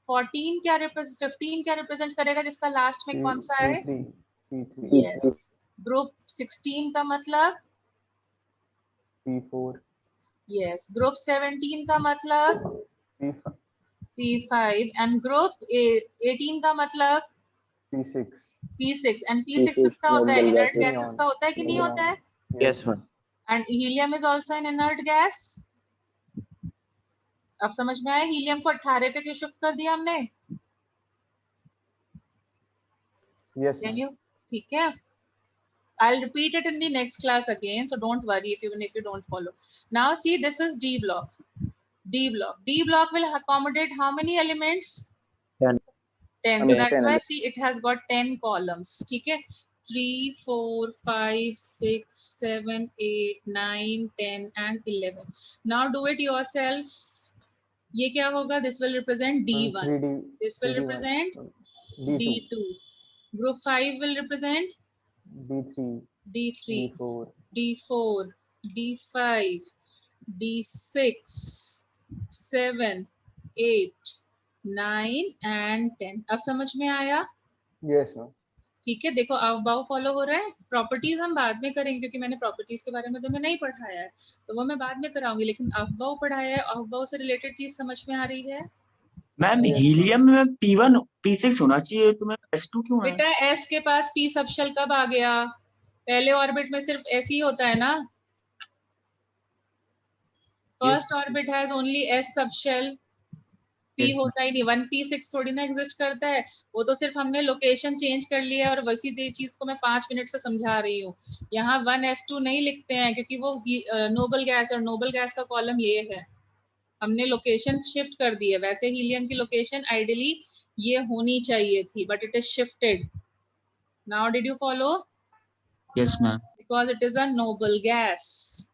14 क्या 15 क्या रिप्रेजेंट करेगा? जिसका लास्ट में कौन सा है? P3 yes. ग्रुप 16 का मतलब? P4 yes. ग्रुप 17 का मतलब? P5 P5। एंड ग्रुप 18 का मतलब? P6 P6। एंड P6 किसका होता है? इनर्ट गैसेस का होता है कि नहीं होता है? yes ma'am and helium is also an inert gas. अब समझ में आया हीलियम को 18 पे क्यों शिफ्ट कर दिया हमने? yes can ma'am. यू? ठीक है, I'll repeat it in the next class again, so don't worry if you don't follow. Now see, this is D block. D block. D block will accommodate how many elements? 10 10. So that's 10 why see it has got 10 columns. ठीक है, 3 4 5 6 7 8 9 10 and 11. Now do it yourself. ये क्या होगा? This will represent D1. 3D This will 3D represent D2 D2. Group 5 will represent D3 D3. D4 D4, D5, D6, 7, 8, 9 and 10. अब समझ में आया? yes ma'am. ठीक है, देखो अबाव फॉलो हो रहा है। प्रॉपर्टीज हम बाद में करेंगे क्योंकि मैंने प्रॉपर्टीज के बारे में तुम्हें नहीं पढ़ाया है, तो वो मैं बाद में कराऊंगी, लेकिन अबाव पढ़ाया है। अबाव से रिलेटेड चीज समझ में आ रही है? मैम हीलियम में P1 P6 होना चाहिए, तो मैम S2 क्यों है? बेटा S के पास P सबशेल कब आ गया? पहले ऑर्बिट में सिर्फ S ही होता है ना। First orbit has only S subshell, P Yes, होता ही नहीं। 1p6 थोड़ी ना एग्जिस्ट करता है, वो तो सिर्फ हमने लोकेशन चेंज कर लिया है और वैसी चीज को मैं 5 मिनट से समझा रही हूँ। यहाँ 1s2 नहीं लिखते हैं क्योंकि वो नोबल गैस, और नोबल गैस का कॉलम ये है, हमने लोकेशन शिफ्ट कर दी है। वैसे हीलियम की लोकेशन आइडियली ये होनी चाहिए थी, but it is shifted. Now did you follow? yes ma'am. Because it is a noble gas.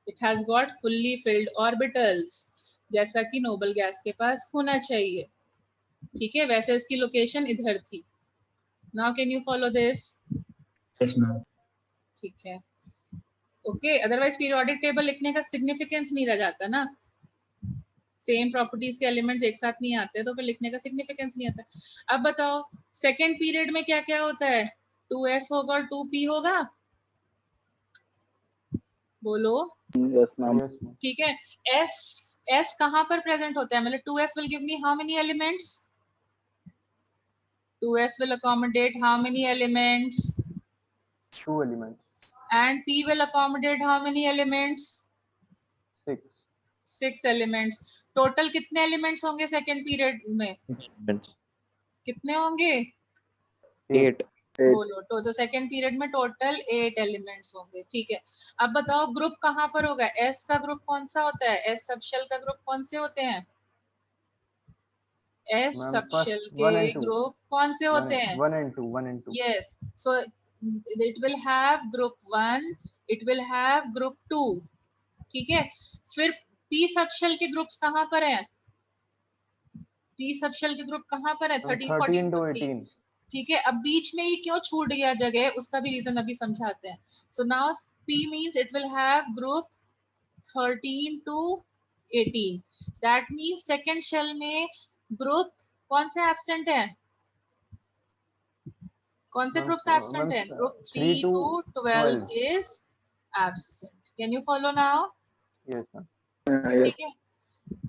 It has got fully filled orbitals, जैसा कि नोबल गैस के पास होना चाहिए। ठीक है, वैसे इसकी लोकेशन इधर थी। Now can you follow this? Yes ma'am. ठीक है, ओके। अदरवाइज पीरियोडिक टेबल लिखने का सिग्निफिकेंस नहीं रह जाता ना। सेम प्रॉपर्टीज के एलिमेंट्स एक साथ नहीं आते तो फिर लिखने का सिग्निफिकेंस नहीं आता। अब बताओ सेकेंड पीरियड में क्या क्या होता है? 2s होगा और 2p होगा। बोलो। yes ma'am. ठीक है, S कहाँ पर प्रेजेंट होता है? मतलब 2s will give me how many elements? 2s will accommodate how many elements? 2 elements And P will accommodate how many elements? 6 6 elements. Total कितने एलिमेंट्स होंगे सेकेंड पीरियड में? कितने होंगे? 8 बोलो। तो सेकेंड पीरियड में टोटल 8 एलिमेंट्स होंगे। ठीक है, अब बताओ ग्रुप कहाँ पर होगा? S का ग्रुप कौन सा होता है? S सबशेल का ग्रुप कौन से होते हैं? S Ma'am, subshell first 1 and के 2. ग्रुप कौन से होते हैं? 1 and 2 Yes, so it will have group 1, it will have group 2. ठीक है, फिर P सबशेल के ग्रुप्स कहाँ पर हैं? P सबशेल के ग्रुप कहाँ पर है? 13 14 to 15। 18 ठीक है, अब बीच में ये क्यों छूट गया जगह, उसका भी रीजन अभी समझाते हैं। So now P means it will have group 13 to 18। That means second shell में ग्रुप कौन से एब्सेंट है? कौन से ग्रुप्स एब्सेंट है? Group 3 to 12 is absent. Can you follow now? yes ma'am. ठीक है,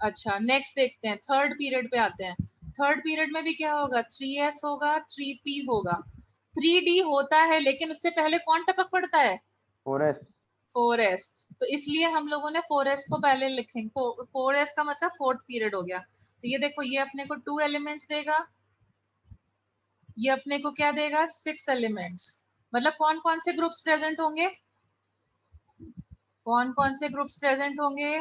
अच्छा नेक्स्ट देखते हैं, थर्ड पीरियड पे आते हैं। थर्ड पीरियड में भी क्या होगा? 3s होगा, 3p होगा, 3d होता है, लेकिन उससे पहले कौन टपक पड़ता है? 4s 4s। तो इसलिए हम लोगों ने 4s को पहले लिखेंगे। 4s का मतलब फोर्थ पीरियड हो गया। तो ये देखो, ये अपने को 2 एलिमेंट्स देगा, ये अपने को क्या देगा? 6 एलिमेंट्स। मतलब कौन कौन से ग्रुप्स प्रेजेंट होंगे? कौन कौन से ग्रुप्स प्रेजेंट होंगे?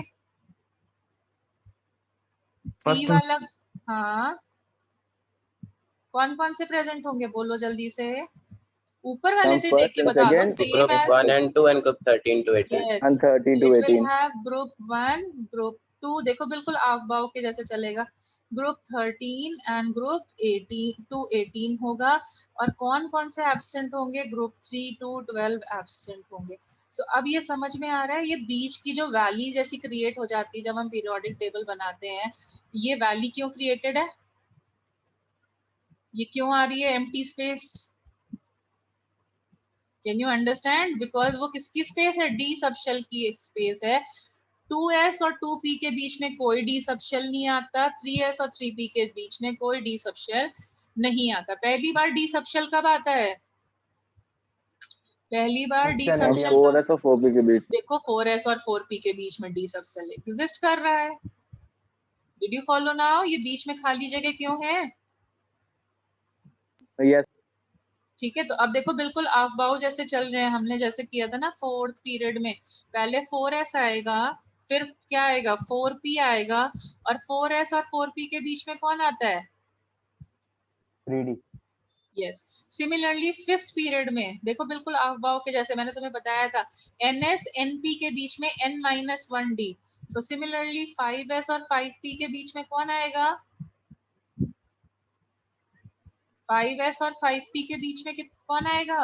पी फर्स्ट वाला, हाँ, कौन से प्रेजेंट होंगे बोलो जल्दी से, ऊपर वाले से देख के बता दो, same Group as 1 and 2 and group 13 to 18. Yes, And 13 to it will 18. Have group 1 group 2, देखो बिल्कुल आफ बाव के जैसे चलेगा, ग्रुप 13 एंड ग्रुप 18 टू 18 होगा, और कौन से एब्सेंट होंगे? ग्रुप 3 टू 12 एब्सेंट होंगे। सो अब ये समझ में आ रहा है, ये बीच की जो वैली जैसी क्रिएट हो जाती है जब हम पीरियोडिक टेबल बनाते हैं, ये वैली क्यों क्रिएटेड है? ये क्यों आ रही है empty space? Can you understand? Because वो किसकी स्पेस है? डी सबशेल की स्पेस है। 2s और 2p के बीच में कोई डी सबशेल नहीं आता, 3s और 3p के बीच में कोई डी सबशेल नहीं आता। पहली बार डी सबशेल कब आता है? पहली बार डी सबशेल 4s और 4p के बीच। देखो 4s और 4p के बीच में डी सबशेल एग्जिस्ट कर रहा है। Did you follow now? ये बीच में खाली जगह क्यों है? यस। ठीक है, तो अब देखो बिल्कुल आफ बाउ जैसे चल रहे हैं, हमने जैसे किया था ना फोर्थ पीरियड में, पहले 4s आएगा, फिर क्या आएगा? 4p आएगा, और 4s और 4p के बीच में कौन आता है? 3d। Yes, similarly fifth period में देखो बिल्कुल आफ बाउ के जैसे, मैंने तुम्हें बताया था ns np के बीच में n-1d, सो सिमिलरली 5s और 5p के बीच में कौन आएगा? 5s और 5p के बीच में कौन आएगा?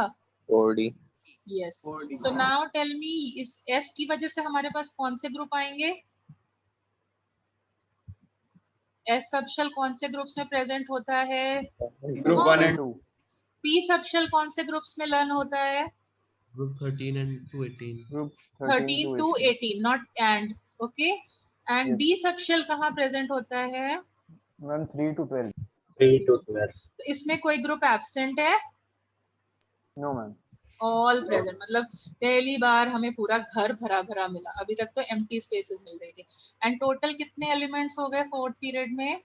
4D. Yes, so now tell me, इस s की वजह से हमारे पास कौन से ग्रुप आएंगे? s सबशेल कौन से ग्रुप्स में प्रेजेंट होता है? Group 1 and 2। p सबशेल कौन से ग्रुप्स में लर्न होता है? Group 13 and to 18. ग्रुप 13 to 18, not and, okay, and d subshell कहाँ प्रेजेंट होता है? Ma'am 3 to 12। 3 to 12. तो इसमें कोई ग्रुप एब्सेंट है? No ma'am. ऑल प्रेजेंट, मतलब पहली बार हमें पूरा घर भरा भरा मिला, अभी तक तो एम्प्टी स्पेसेस मिल रही थी। एंड टोटल कितने एलिमेंट्स हो गए फोर्थ पीरियड में?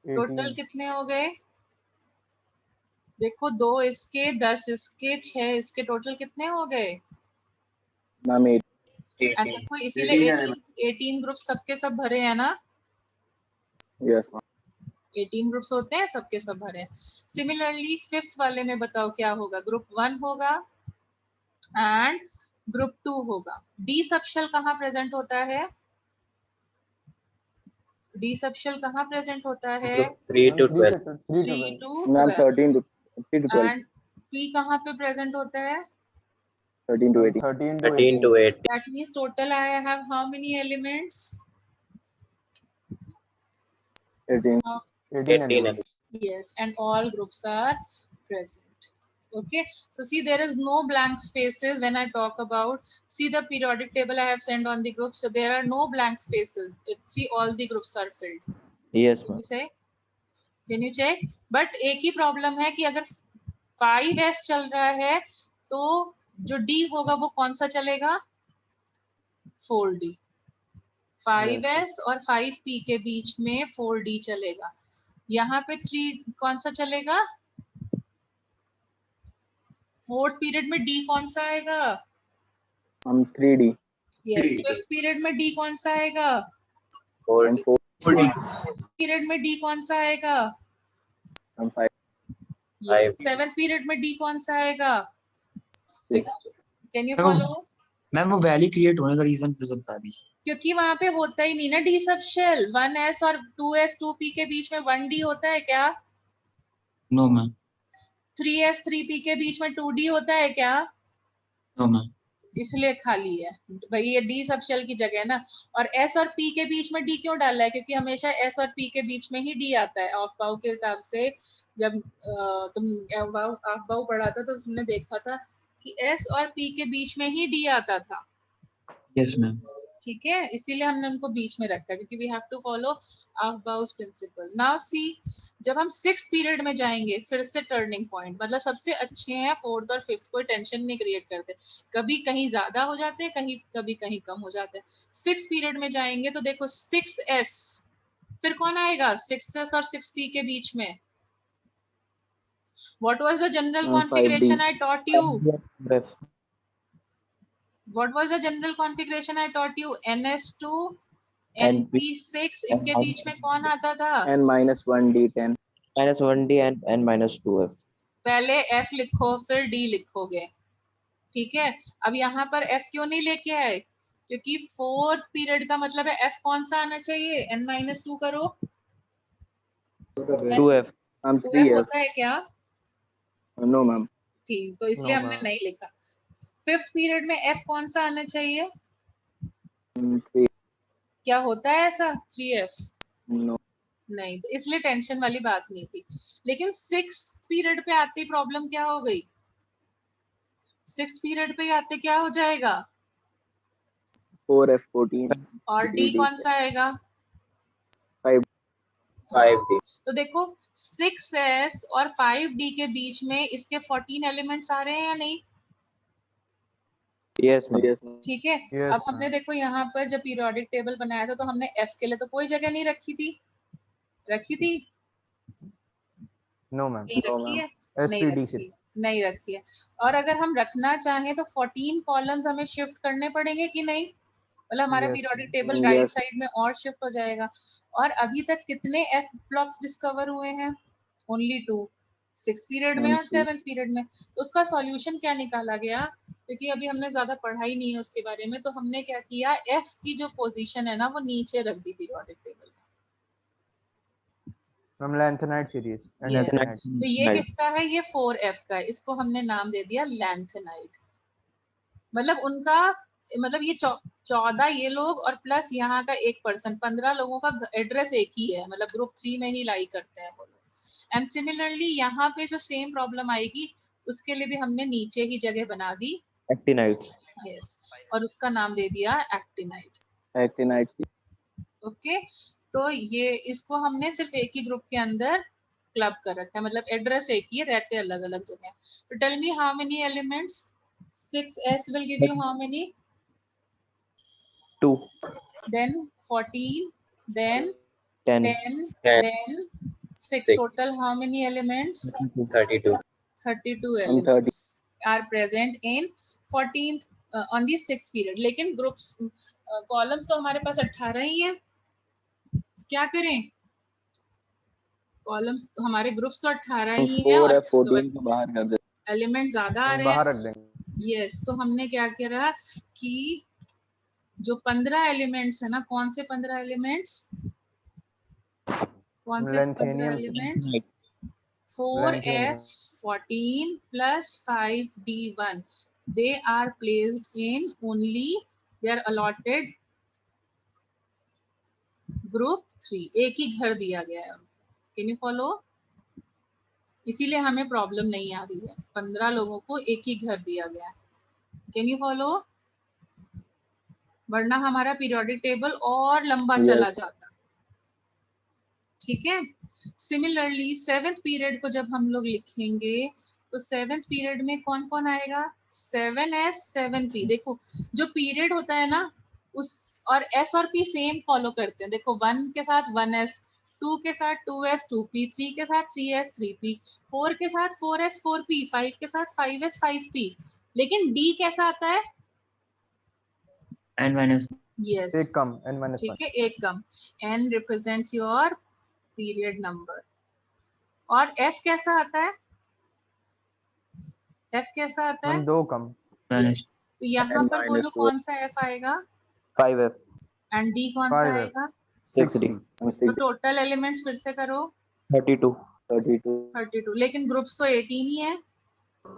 टोटल कितने हो गए? देखो 2 इसके, 10 इसके, 6 इसके, टोटल कितने हो गए? मैम 8। एंड देखो इसीलिए 18 ग्रुप सबके सब भरे हैं ना, यस। 18 ग्रुप्स होते हैं, सबके सब भरे हैं। सिमिलरली फिफ्थ वाले में बताओ क्या होगा? ग्रुप 1 होगा एंड ग्रुप 2 होगा। डी सबशेल कहाँ प्रेजेंट होता है? डी सबशेल कहाँ प्रेजेंट होता है? Group 3 to 12. 3 to ma'am 13 12, to 3 to 12। And P कहाँ पे प्रेजेंट होता है? 13 to 18। 13 to 18. That means total I have how many elements? 18 18 elements। Yes, and all groups are present. Okay, so see there is no blank spaces when I talk about, see the periodic table I have sent on the group, so there are no blank spaces. See all the groups are filled. Yes, Can ma'am. you say? Can you check? But एक ही problem है कि अगर 5s चल रहा है तो जो D होगा वो कौन सा चलेगा? 4D। 5s और 5p के बीच में 4D चलेगा। यहाँ पे 3 कौन सा चलेगा? फोर्थ पीरियड में डी कौन सा आएगा? हम 3D। यस, फिफ्थ पीरियड में डी कौन सा आएगा? 4D. पीरियड में डी कौन सा आएगा? हम 5। यस, सेवेंथ पीरियड में डी कौन सा आएगा? 6। Can you follow? मैम वो वैली क्रिएट होने का रीजन फिर से बता दीजिए। क्योंकि वहां पे होता ही नहीं ना डी सबशेल। 1s और 2s 2p के बीच में 1d होता है क्या? No ma'am. 3s 3p के बीच में 2d होता है क्या? No ma'am. इसलिए खाली है भाई, ये डी सबशेल की जगह है ना। और s और p के बीच में d क्यों डाला है? क्योंकि हमेशा s और p के बीच में ही d आता है। ऑफ बाउ के हिसाब से जब तुम ऑफ बाउ पढ़ा था तो तुमने देखा था कि s और p के बीच में ही d आता था। Yes ma'am. ठीक है, इसीलिए हमने उनको बीच में रखा क्योंकि we have to follow Aufbau principle. Now see, जब हम सिक्स्थ पीरियड में जाएंगे, फिर से टर्निंग पॉइंट, मतलब सबसे अच्छे हैं फोर्थ और फिफ्थ, कोई टेंशन नहीं क्रिएट करते, कभी कहीं ज्यादा हो जाते हैं, कभी कहीं कम हो जाते हैं। सिक्स्थ पीरियड में जाएंगे तो देखो 6s, फिर कौन आएगा? 6s और 6p के बीच में। What was the general configuration I taught you? What was the general configuration I taught you? NS2 NP6, इनके बीच में कौन आता था? N-1D10. -1D and N-2F. पहले F लिखो फिर D लिखोगे, ठीक है। अब यहाँ पर F क्यों नहीं लेके आए? क्योंकि 4th पीरियड का मतलब है F कौन सा आना चाहिए? N-2 करो, 2F. 2F 3F. होता है क्या? No, ma'am. ठीक, तो इसलिए No, हमने ma'am. नहीं लिखा। 5th पीरियड में F कौन सा आना चाहिए? 3. क्या होता है ऐसा? 3F No. नहीं, तो इसलिए टेंशन वाली बात नहीं थी। लेकिन 6th पीरियड पे आते प्रॉब्लम क्या हो गई? 6th पीरियड पे आते क्या हो जाएगा? 4F14. और D कौन सा आएगा? 5D. तो देखो 6S और 5D के बीच में इसके 14 एलिमेंट्स आ रहे हैं या नहीं? Yes, ma'am. Yes, ma'am. ठीक है। Yes, अब हमने देखो यहाँ पर जब पीरियोडिक टेबल बनाया था तो हमने F के लिए तो कोई जगह नहीं रखी थी, रखी थी? No, ma'am. नहीं No, रखी ma'am. है, नहीं SPD रखी है, नहीं रखी है। और अगर हम रखना चाहें तो 14 कॉलम्स हमें शिफ्ट करने पड़ेंगे कि नहीं? मतलब हमारा Yes, periodic ma'am. Table Yes. Right side में और शिफ्ट हो जाएगा। और अभी तक कितने F ब्लॉक्स डिस्कवर हुए हैं? ओनली 2, 6th पीरियड में और 7th पीरियड में। तो उसका सॉल्यूशन क्या निकाला गया? क्योंकि अभी हमने ज्यादा पढ़ा ही नहीं है उसके बारे में, तो हमने क्या किया, F की जो पोजीशन है ना वो नीचे रख दी पीरियोडिक टेबल में। Ma'am, lanthanide series. And Yes. lanthanide. तो ये Right. किसका है? ये 4F का है, इसको हमने नाम दे दिया लैंथेनाइड। मतलब उनका मतलब ये 14 ये लोग और प्लस यहाँ का 1%, 15 लोगों का एड्रेस एक ही है, मतलब ग्रुप 3 में ही लाई करते हैं वो लोग। एंड सिमिलरली यहाँ पे जो सेम प्रॉब्लम आएगी उसके लिए भी हमने नीचे ही जगह बना दी, Actinides. यस, और उसका नाम दे दिया एक्टिनाइड। Actinide. ओके, तो ये इसको हमने सिर्फ एक ही ग्रुप के अंदर क्लब कर रखा है, मतलब एड्रेस एक ही है, रहते अलग अलग जगह। तो tell me how many elements? 6S will give you how many? 2. Then 14, then 10. 10, 10. then 6. 6. Total how many elements? 32. 32 And 30. elements are present in 14th on the 6th period. लेकिन ग्रुप्स कॉलम्स तो हमारे पास 18 ही है, क्या करें? कॉलम्स हमारे groups तो 18 ही है और 4F14 को बाहर कर दे. एलिमेंट ज्यादा आ हम रहे बाहर हैं। रख देंगे। यस, तो हमने क्या किया कि जो 15 एलिमेंट्स है ना, कौन से 15 एलिमेंट्स? कौन से 15 Lanthanium. Elements? Lanthanium. 4F14 plus 5D1. They are placed in only, they are allotted group 3. एक ही घर दिया गया है। Can you follow? इसीलिए हमें प्रॉब्लम नहीं आ रही है, 15 लोगों को एक ही घर दिया गया है। Can you follow? वरना हमारा पीरियोडिक टेबल और लंबा चला जाता। ठीक है। सिमिलरली 7th पीरियड को जब हम लोग लिखेंगे तो 7th पीरियड में कौन कौन आएगा? 7S 7P। देखो जो पीरियड होता है ना उस और S और P सेम फॉलो करते हैं। देखो 1 के साथ 1S, 2 के साथ 2S 2P, 3 के साथ 3S 3P, 4 के साथ 4S 4P, 5 के साथ 5S 5P। लेकिन D कैसा आता है? N-1. यस, एक कम n-1। ठीक है, एक कम। N represents your period number. और F कैसा आता है? F कैसा आता है? हम 2 कम। तो यहाँ पर N-4. बोलो कौन सा F आएगा? 5F. एंड D कौन सा 5F. आएगा? 6D. तो टोटल एलिमेंट्स फिर से करो। 32. 32, लेकिन ग्रुप्स तो 18 ही है।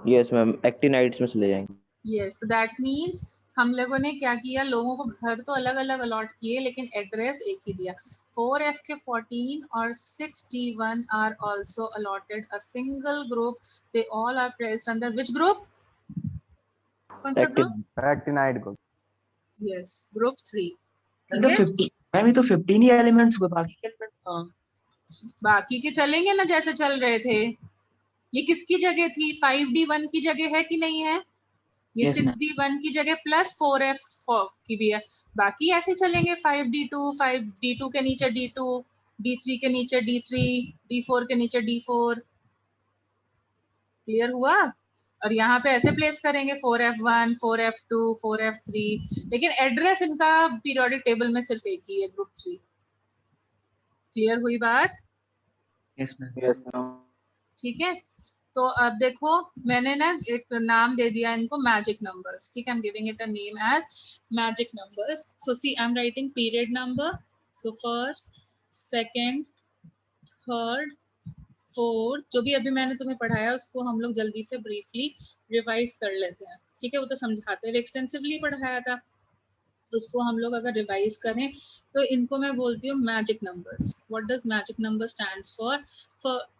Yes, ma'am. Actinides में चले जाएंगे. यस, दैट मींस हम लोगों ने क्या किया, लोगों को घर तो अलग अलग अलॉट किए लेकिन एड्रेस एक ही दिया। 4F के 14 और 6D1 are also allotted a single group. They all are placed under which group? कौन सा ग्रुप? Actinide को। Yes, group 3। तो 50 मैम, ये तो 15 ही एलिमेंट्स हुए, बाकी के एलिमेंट कहाँ? बाकी के चलेंगे ना जैसे चल रहे थे। ये किसकी जगह थी? 5D1 की जगह है कि नहीं है? ये Yes, ma'am. 6D1 की जगह प्लस 4F की भी है। बाकी ऐसे चलेंगे 5D2, 5D2 के नीचे D2, D3 के नीचे D3, D4 के नीचे D4। क्लियर हुआ? और यहाँ पे ऐसे प्लेस करेंगे 4f1, 4f2, 4f3, लेकिन एड्रेस इनका पीरियोडिक टेबल में सिर्फ एक ही है, ग्रुप 3। क्लियर हुई बात? Yes ma'am. Yes, ma'am. ठीक है, तो अब देखो मैंने ना एक नाम दे दिया इनको मैजिक नंबर्स, ठीक है, I am giving it a name as magic numbers. So see I am writing period number, so first, second, third, fourth, जो भी अभी मैंने तुम्हें पढ़ाया उसको हम लोग जल्दी से ब्रीफली रिवाइज कर लेते हैं, ठीक है। वो तो समझाते हुए एक्सटेंसिवली पढ़ाया था, तो उसको हम लोग अगर रिवाइज करें तो इनको मैं बोलती हूँ magic numbers. What does magic number stands for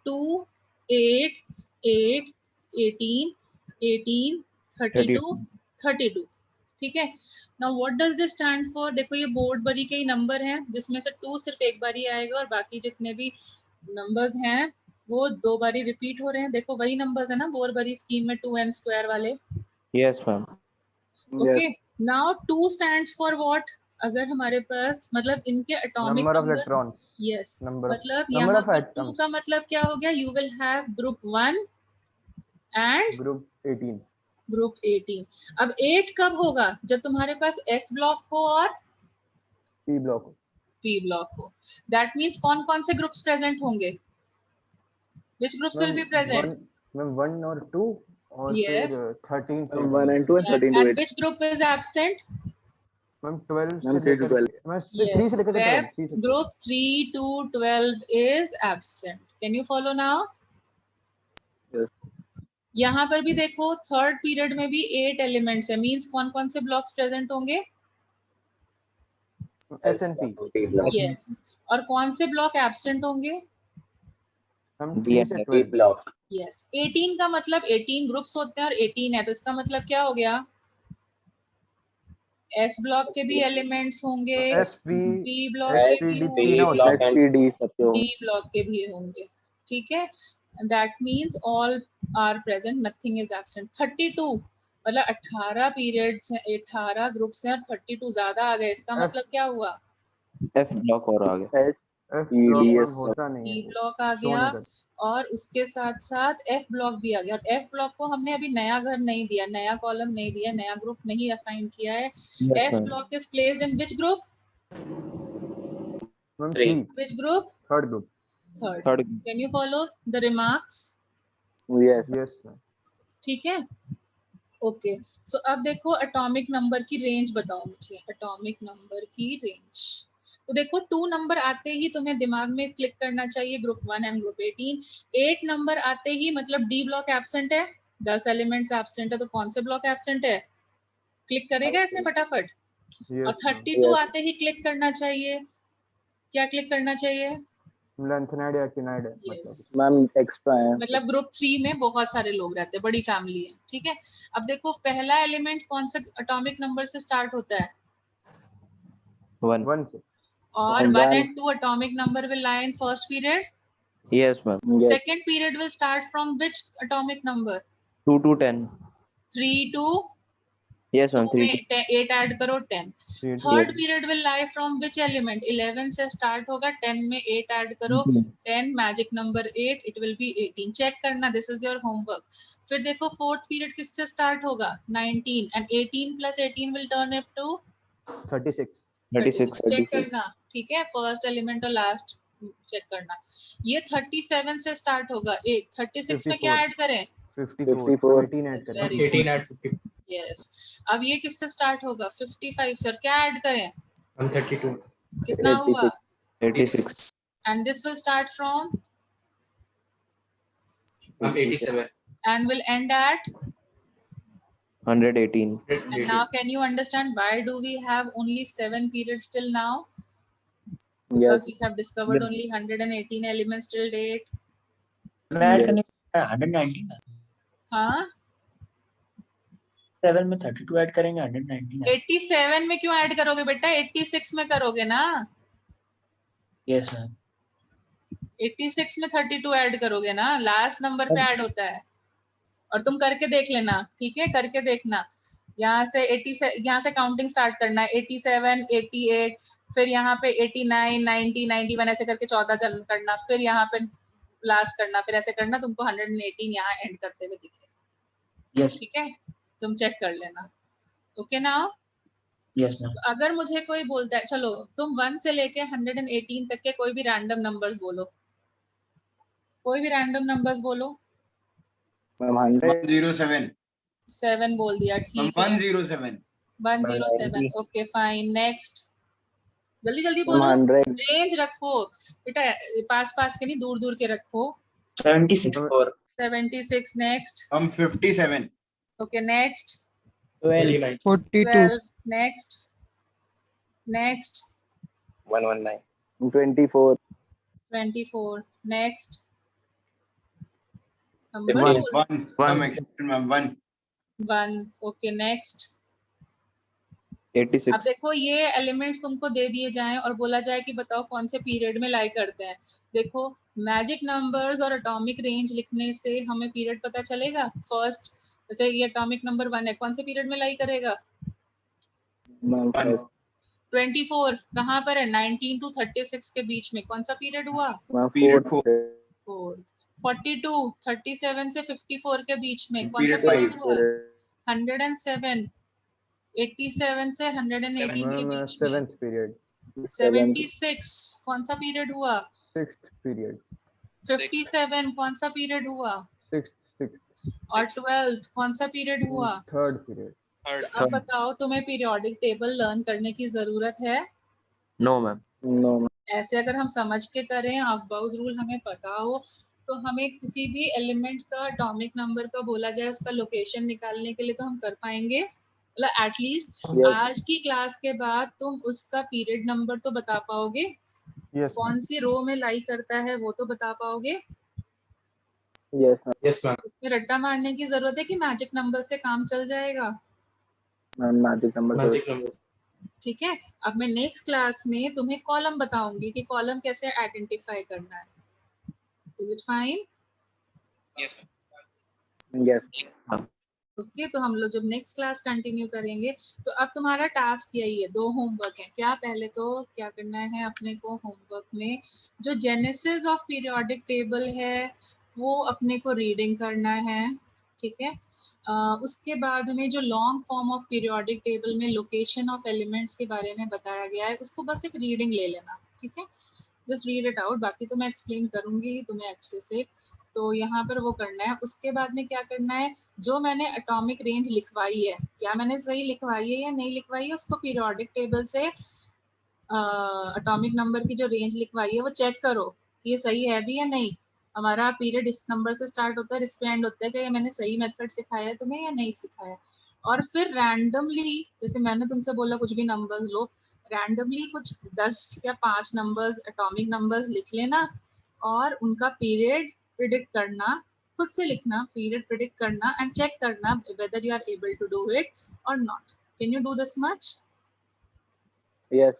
2, 8, 8, 18, 18, 32, 32, ठीक है। Now what does this stand for? देखो ये बोर्ड बरी के ही नंबर हैं, जिसमें से 2 सिर्फ एक बार ही आएगा और बाकी जितने भी नंबर्स हैं वो 2 बारी रिपीट हो रहे हैं। देखो वही नंबर्स है ना बोर्ड बरी स्कीम में 2n स्क्वायर वाले। Yes, ma'am. Okay, now 2 stands for what? अगर हमारे पास मतलब इनके atomic number of number, electrons, yes, number मतलब नंबर यहाँ ऑफ पर 2 एटम्स, का मतलब क्या हो गया? You will have group 1 and group 18, group 18। अब 8 कब होगा? जब तुम्हारे पास एस ब्लॉक हो और पी ब्लॉक, पी ब्लॉक हो। दैट मीन्स कौन कौन से ग्रुप्स प्रेजेंट होंगे? Which groups will be present? Ma'am 1 और 2 और Yes. फिर 13 से Ma'am, 1 and 2 and Yeah. 13 to And 8. which group is absent? Ma'am 12 Ma'am, से 3 to लेकर 12. Ma'am 3 Yes. से लेकर के 12, Where 3 से group 3 to 12 is absent. Can you follow now? Yes. यहाँ पर भी देखो थर्ड पीरियड में भी 8 एलिमेंट्स है, मींस कौन कौन से ब्लॉक्स प्रेजेंट होंगे? S and P. P block. Yes. और कौन से ब्लॉक एब्सेंट होंगे? हम D 3 and से F. 8 12, block. यस। 18 का मतलब 18 ग्रुप्स होते हैं और 18 है, तो इसका मतलब क्या हो गया? एस ब्लॉक के भी एलिमेंट्स होंगे, एस पी पी ब्लॉक के एस पी भी डी होंगे, तीनों होते block हैं। and PD सबके डी होंगे. ब्लॉक के भी होंगे, ठीक है। That means all are present, nothing is absent. 32 मतलब 18 पीरियड्स हैं, 18 ग्रुप्स हैं और 32 ज्यादा आ गए, इसका F- मतलब क्या हुआ? F block और आ गया। S, F P, block D, में S. होता नहीं पी है, ब्लॉक आ शो गया नहीं करता। और उसके साथ साथ एफ ब्लॉक भी आ गया। और एफ ब्लॉक को हमने अभी नया घर नहीं दिया, नया कॉलम नहीं दिया, नया ग्रुप नहीं असाइन किया है। Yes, F ma'am. Block is placed in which group? Ma'am 3. 3 which group? Third group. Third. Third. Can you follow the remarks? Yes. Yes ma'am. ठीक है, ओके। सो अब देखो एटॉमिक नंबर की रेंज बताओ मुझे, एटॉमिक नंबर की रेंज। तो देखो 2 नंबर आते ही तुम्हें दिमाग में क्लिक करना चाहिए ग्रुप 1 एंड ग्रुप 18। 8 नंबर आते ही मतलब डी ब्लॉक एब्सेंट है, 10 एलिमेंट्स एब्सेंट है, तो कौन से ब्लॉक एब्सेंट है? क्लिक करेगा ऐसे फटाफट। और यस 32 Yes. आते ही क्लिक करना चाहिए, क्या क्लिक करना चाहिए? लेंथेनाइड या एक्टिनाइड है मतलब। यस। Ma'am, extra है. मतलब ग्रुप 3 में बहुत सारे लोग रहते हैं, बड़ी फैमिली है, ठीक है। अब देखो पहला एलिमेंट कौन सा एटॉमिक नंबर से स्टार्ट होता है? 1. 1 से। और And 1 one. and 2 atomic number will lie in first period. Yes, ma'am. Yes. Second period will start from which atomic number? 2 to 10. 3 to Yes, 2 ma'am. 3 to में 8 ऐड करो 10. Three to- third period will lie from which element? 11 से start होगा, 10 में 8 add करो, 10 magic number 8, it will be 18. Check करना, this is your homework. फिर देखो fourth period किससे स्टार्ट होगा? 19 and 18 plus 18 will turn up to 36 36. Check करना, ठीक है। फर्स्ट एलिमेंट और लास्ट चेक करना। ये 37 से स्टार्ट होगा, 36 में क्या 54. ऐड करें? 54 18 ऐड करें। Very 18 at 50. यस। अब ये किससे स्टार्ट होगा? 55 सर, क्या ऐड करें? 132. कितना हुआ? 86. And this will start from I'm 87. and will end at, 118. and now can you understand why do we have only 7 periods till now? Because Yes. we have discovered The- only 118 elements till date. मैं add Yes. करने 119 हाँ, 7 में 32 add करेंगे 119 है। 87 में क्यों add करोगे बेटा? 86 में करोगे ना। Yes ma'am. 86 में 32 ऐड करोगे ना, लास्ट नंबर पे ऐड होता है। और तुम करके देख लेना, ठीक है, करके देखना। यहाँ से 80 से यहाँ से काउंटिंग स्टार्ट करना है, 87, 88, फिर यहाँ पे 89, 90, 91 ऐसे करके 14 चल करना, फिर यहाँ पे लास्ट करना, फिर ऐसे करना, तुमको 118 यहाँ एंड करते हुए दिखे। यस ठीक है, तुम चेक कर लेना। ओके ना? Yes ma'am. अगर मुझे कोई बोलता है, चलो तुम 1 से लेके 118 तक के कोई भी रैंडम नंबर्स बोलो, कोई भी रैंडम नंबर्स बोलो। मैम 100 107 7 बोल दिया, ठीक है। 107 107, ओके फाइन। नेक्स्ट, जल्दी जल्दी मैम बोलो, 100 रेंज रखो बेटा, पास पास के नहीं, दूर दूर के रखो। 76 और 76, नेक्स्ट। हम 57 okay next. 39. 12, next. Next. 24 24, next. 1 One. हम एक्सेप्ट मैम 1 1, ओके नेक्स्ट। अब 86. देखो ये एलिमेंट्स तुमको दे दिए जाएं और बोला जाए कि बताओ कौन से पीरियड में लाई करते हैं। देखो मैजिक नंबर्स और एटॉमिक रेंज लिखने से हमें पीरियड पता चलेगा। फर्स्ट, जैसे ये एटॉमिक नंबर 1 है, कौन से पीरियड में लाई करेगा? मैम 24 कहाँ पर है? 19 to 36 के बीच में कौन सा पीरियड हुआ? Period 4 fourth. 42 37 से 54 के बीच में कौन सा Period पीरियड 5 हुआ? 107 87 से 118 के बीच में। 7th period, 76 कौन सा पीरियड हुआ? 6th period, 57 कौन सा पीरियड हुआ? 6th, और 12 कौन सा पीरियड हुआ? 3rd period. तो अब बताओ तुम्हें पीरियोडिक टेबल लर्न करने की जरूरत है? No, ma'am. नो मैम ऐसे अगर हम समझ के करें, अबाउट रूल हमें पता हो, तो हमें किसी भी एलिमेंट का एटॉमिक नंबर का बोला जाए उसका लोकेशन निकालने के लिए तो हम कर पाएंगे। मतलब एटलीस्ट Yes. आज की क्लास के बाद तुम उसका पीरियड नंबर तो बता पाओगे, Yes, कौन सी रो में लाई करता है वो तो बता पाओगे। Yes ma'am Yes, ma'am. इसमें रट्टा मारने की जरूरत है कि मैजिक नंबर से काम चल जाएगा? Ma'am magic number Magic numbers. ठीक है, अब मैं नेक्स्ट क्लास में तुम्हें कॉलम बताऊंगी कि कॉलम कैसे आइडेंटिफाई करना है। Is it fine? Yes okay, तो हम लोग जब नेक्स्ट क्लास कंटिन्यू करेंगे, तो अब तुम्हारा टास्क यही है, 2 होमवर्क है। क्या? पहले तो क्या करना है अपने को होमवर्क में, जो जेनेसिस ऑफ पीरियोडिक टेबल है वो अपने को रीडिंग करना है। ठीक है, उसके बाद में जो long form of periodic table में लोकेशन ऑफ एलिमेंट्स के बारे में बताया गया है, उसको बस एक रीडिंग ले लेना। ठीक है, जस्ट रीड इट आउट, बाकी तो मैं एक्सप्लेन करूंगी तुम्हें अच्छे से। तो यहाँ पर वो करना है। उसके बाद में क्या करना है, जो मैंने एटॉमिक रेंज लिखवाई है, क्या मैंने सही लिखवाई है या नहीं लिखवाई है, उसको पीरियोडिक टेबल से एटॉमिक नंबर की जो रेंज लिखवाई है वो चेक करो कि ये सही है भी या नहीं। हमारा पीरियड इस नंबर से स्टार्ट होता है, इस पे एंड होता है, क्या ये मैंने सही मेथड सिखाया है तुम्हें या नहीं सिखाया। और फिर रैंडमली, जैसे मैंने तुमसे बोला कुछ भी नंबर्स लो, रैंडमली कुछ 10 या 5 नंबर्स एटॉमिक नंबर्स लिख लेना और उनका पीरियड प्रिडिक्ट करना, खुद से लिखना, पीरियड प्रिडिक्ट करना एंड चेक करना whether you are able to do it or not. Can you do this much? Yes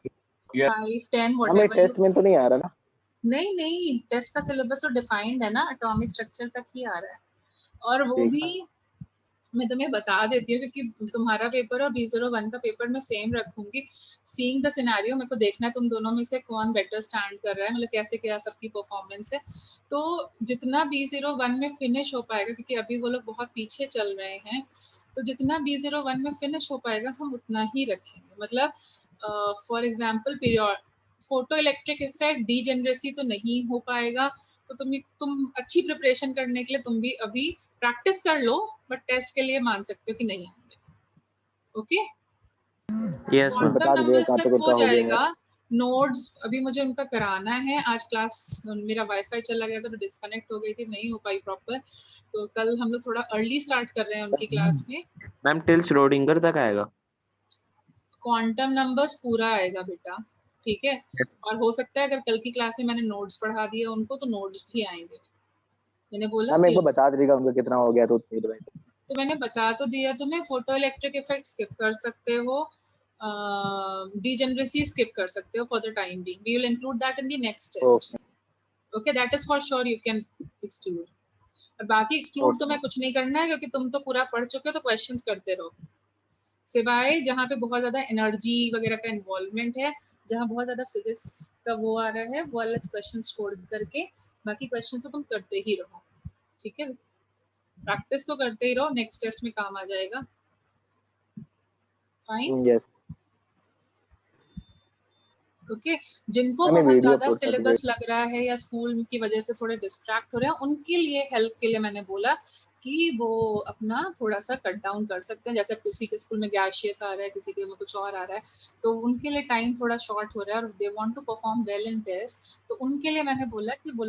5, 10 हमें whatever टेस्ट you... में तो नहीं आ रहा ना नहीं नहीं, टेस्ट का सिलेबस तो डिफाइंड है ना, एटॉमिक स्ट्रक्चर तक ही आ रहा है। और वो ठीक भी मैं तुम्हें बता देती हूँ क्योंकि तुम्हारा पेपर और B01 का पेपर मैं सेम रखूंगी। सीइंग द सिनेरियो, मेरे को देखना है तुम दोनों में से कौन बेटर स्टैंड कर रहा है, मतलब कैसे क्या सबकी परफॉर्मेंस है। तो जितना B01 में फिनिश हो पाएगा, क्योंकि अभी वो लोग बहुत पीछे चल रहे हैं, तो जितना B01 में फिनिश हो पाएगा हम उतना ही रखेंगे। मतलब for example period photo electric effect degeneracy तो नहीं हो पाएगा, तो तुम अच्छी प्रिपरेशन करने के लिए तुम भी अभी प्रैक्टिस कर लो, बट टेस्ट के लिए मान सकते हो कि नहीं आएंगे। Okay, Yes, ma'am. बता क्वांटम दीजिए नंबर्स कहाँ तक तक हो कितना हो गया है जाएगा। नोड्स अभी मुझे उनका कराना है। आज क्लास मेरा वाईफाई चला गया था तो डिस्कनेक्ट हो गई थी, नहीं हो पाई प्रॉपर, तो कल हम लोग थोड़ा अर्ली स्टार्ट कर रहे हैं उनकी क्लास में। Ma'am, till Schrodinger तक आएगा. क्वांटम नंबर्स पूरा आएगा बेटा, ठीक है। और हो सकता है अगर कल की क्लास में मैंने नोट्स पढ़ा दिए उनको तो नोट्स भी आएंगे। मैंने बोला मैम एक कि बार बता दीजिएगा उनका कितना हो गया तो उतनी दवाई तो मैंने बता तो दिया तुम्हें, फोटो इलेक्ट्रिक इफेक्ट स्किप कर सकते हो, डीजेनरेसी स्किप कर सकते हो for the time being, we will include that in the next test. Okay, that is for sure, you can exclude. और बाकी एक्सक्लूड तो मैं कुछ नहीं करना है क्योंकि तुम तो पूरा पढ़ चुके हो, तो क्वेश्चंस करते रहो, सिवाय जहाँ पे बहुत ज्यादा एनर्जी वगैरह का इन्वॉल्वमेंट है, जहाँ बहुत ज्यादा फिजिक्स का वो आ रहा है, वो वाले क्वेश्चन छोड़ करके बाकी क्वेश्चन तो तुम करते ही रहो। ठीक है, प्रैक्टिस तो करते ही रहो, नेक्स्ट टेस्ट में काम आ जाएगा। Fine, yes okay. जिनको हमें बहुत वीडियो ज्यादा अपलोड कर सिलेबस लग रहा है या स्कूल की वजह से थोड़े डिस्ट्रैक्ट हो रहे हैं, उनके लिए हेल्प के लिए मैंने बोला कि वो अपना थोड़ा सा कट डाउन कर सकते हैं। जैसे किसी के स्कूल में गैशियस आ रहा है, किसी के में कुछ और आ रहा है, तो उनके लिए टाइम थोड़ा शॉर्ट हो रहा है और they want to perform well in test, तो उनके लिए मैंने बोला कि बोलो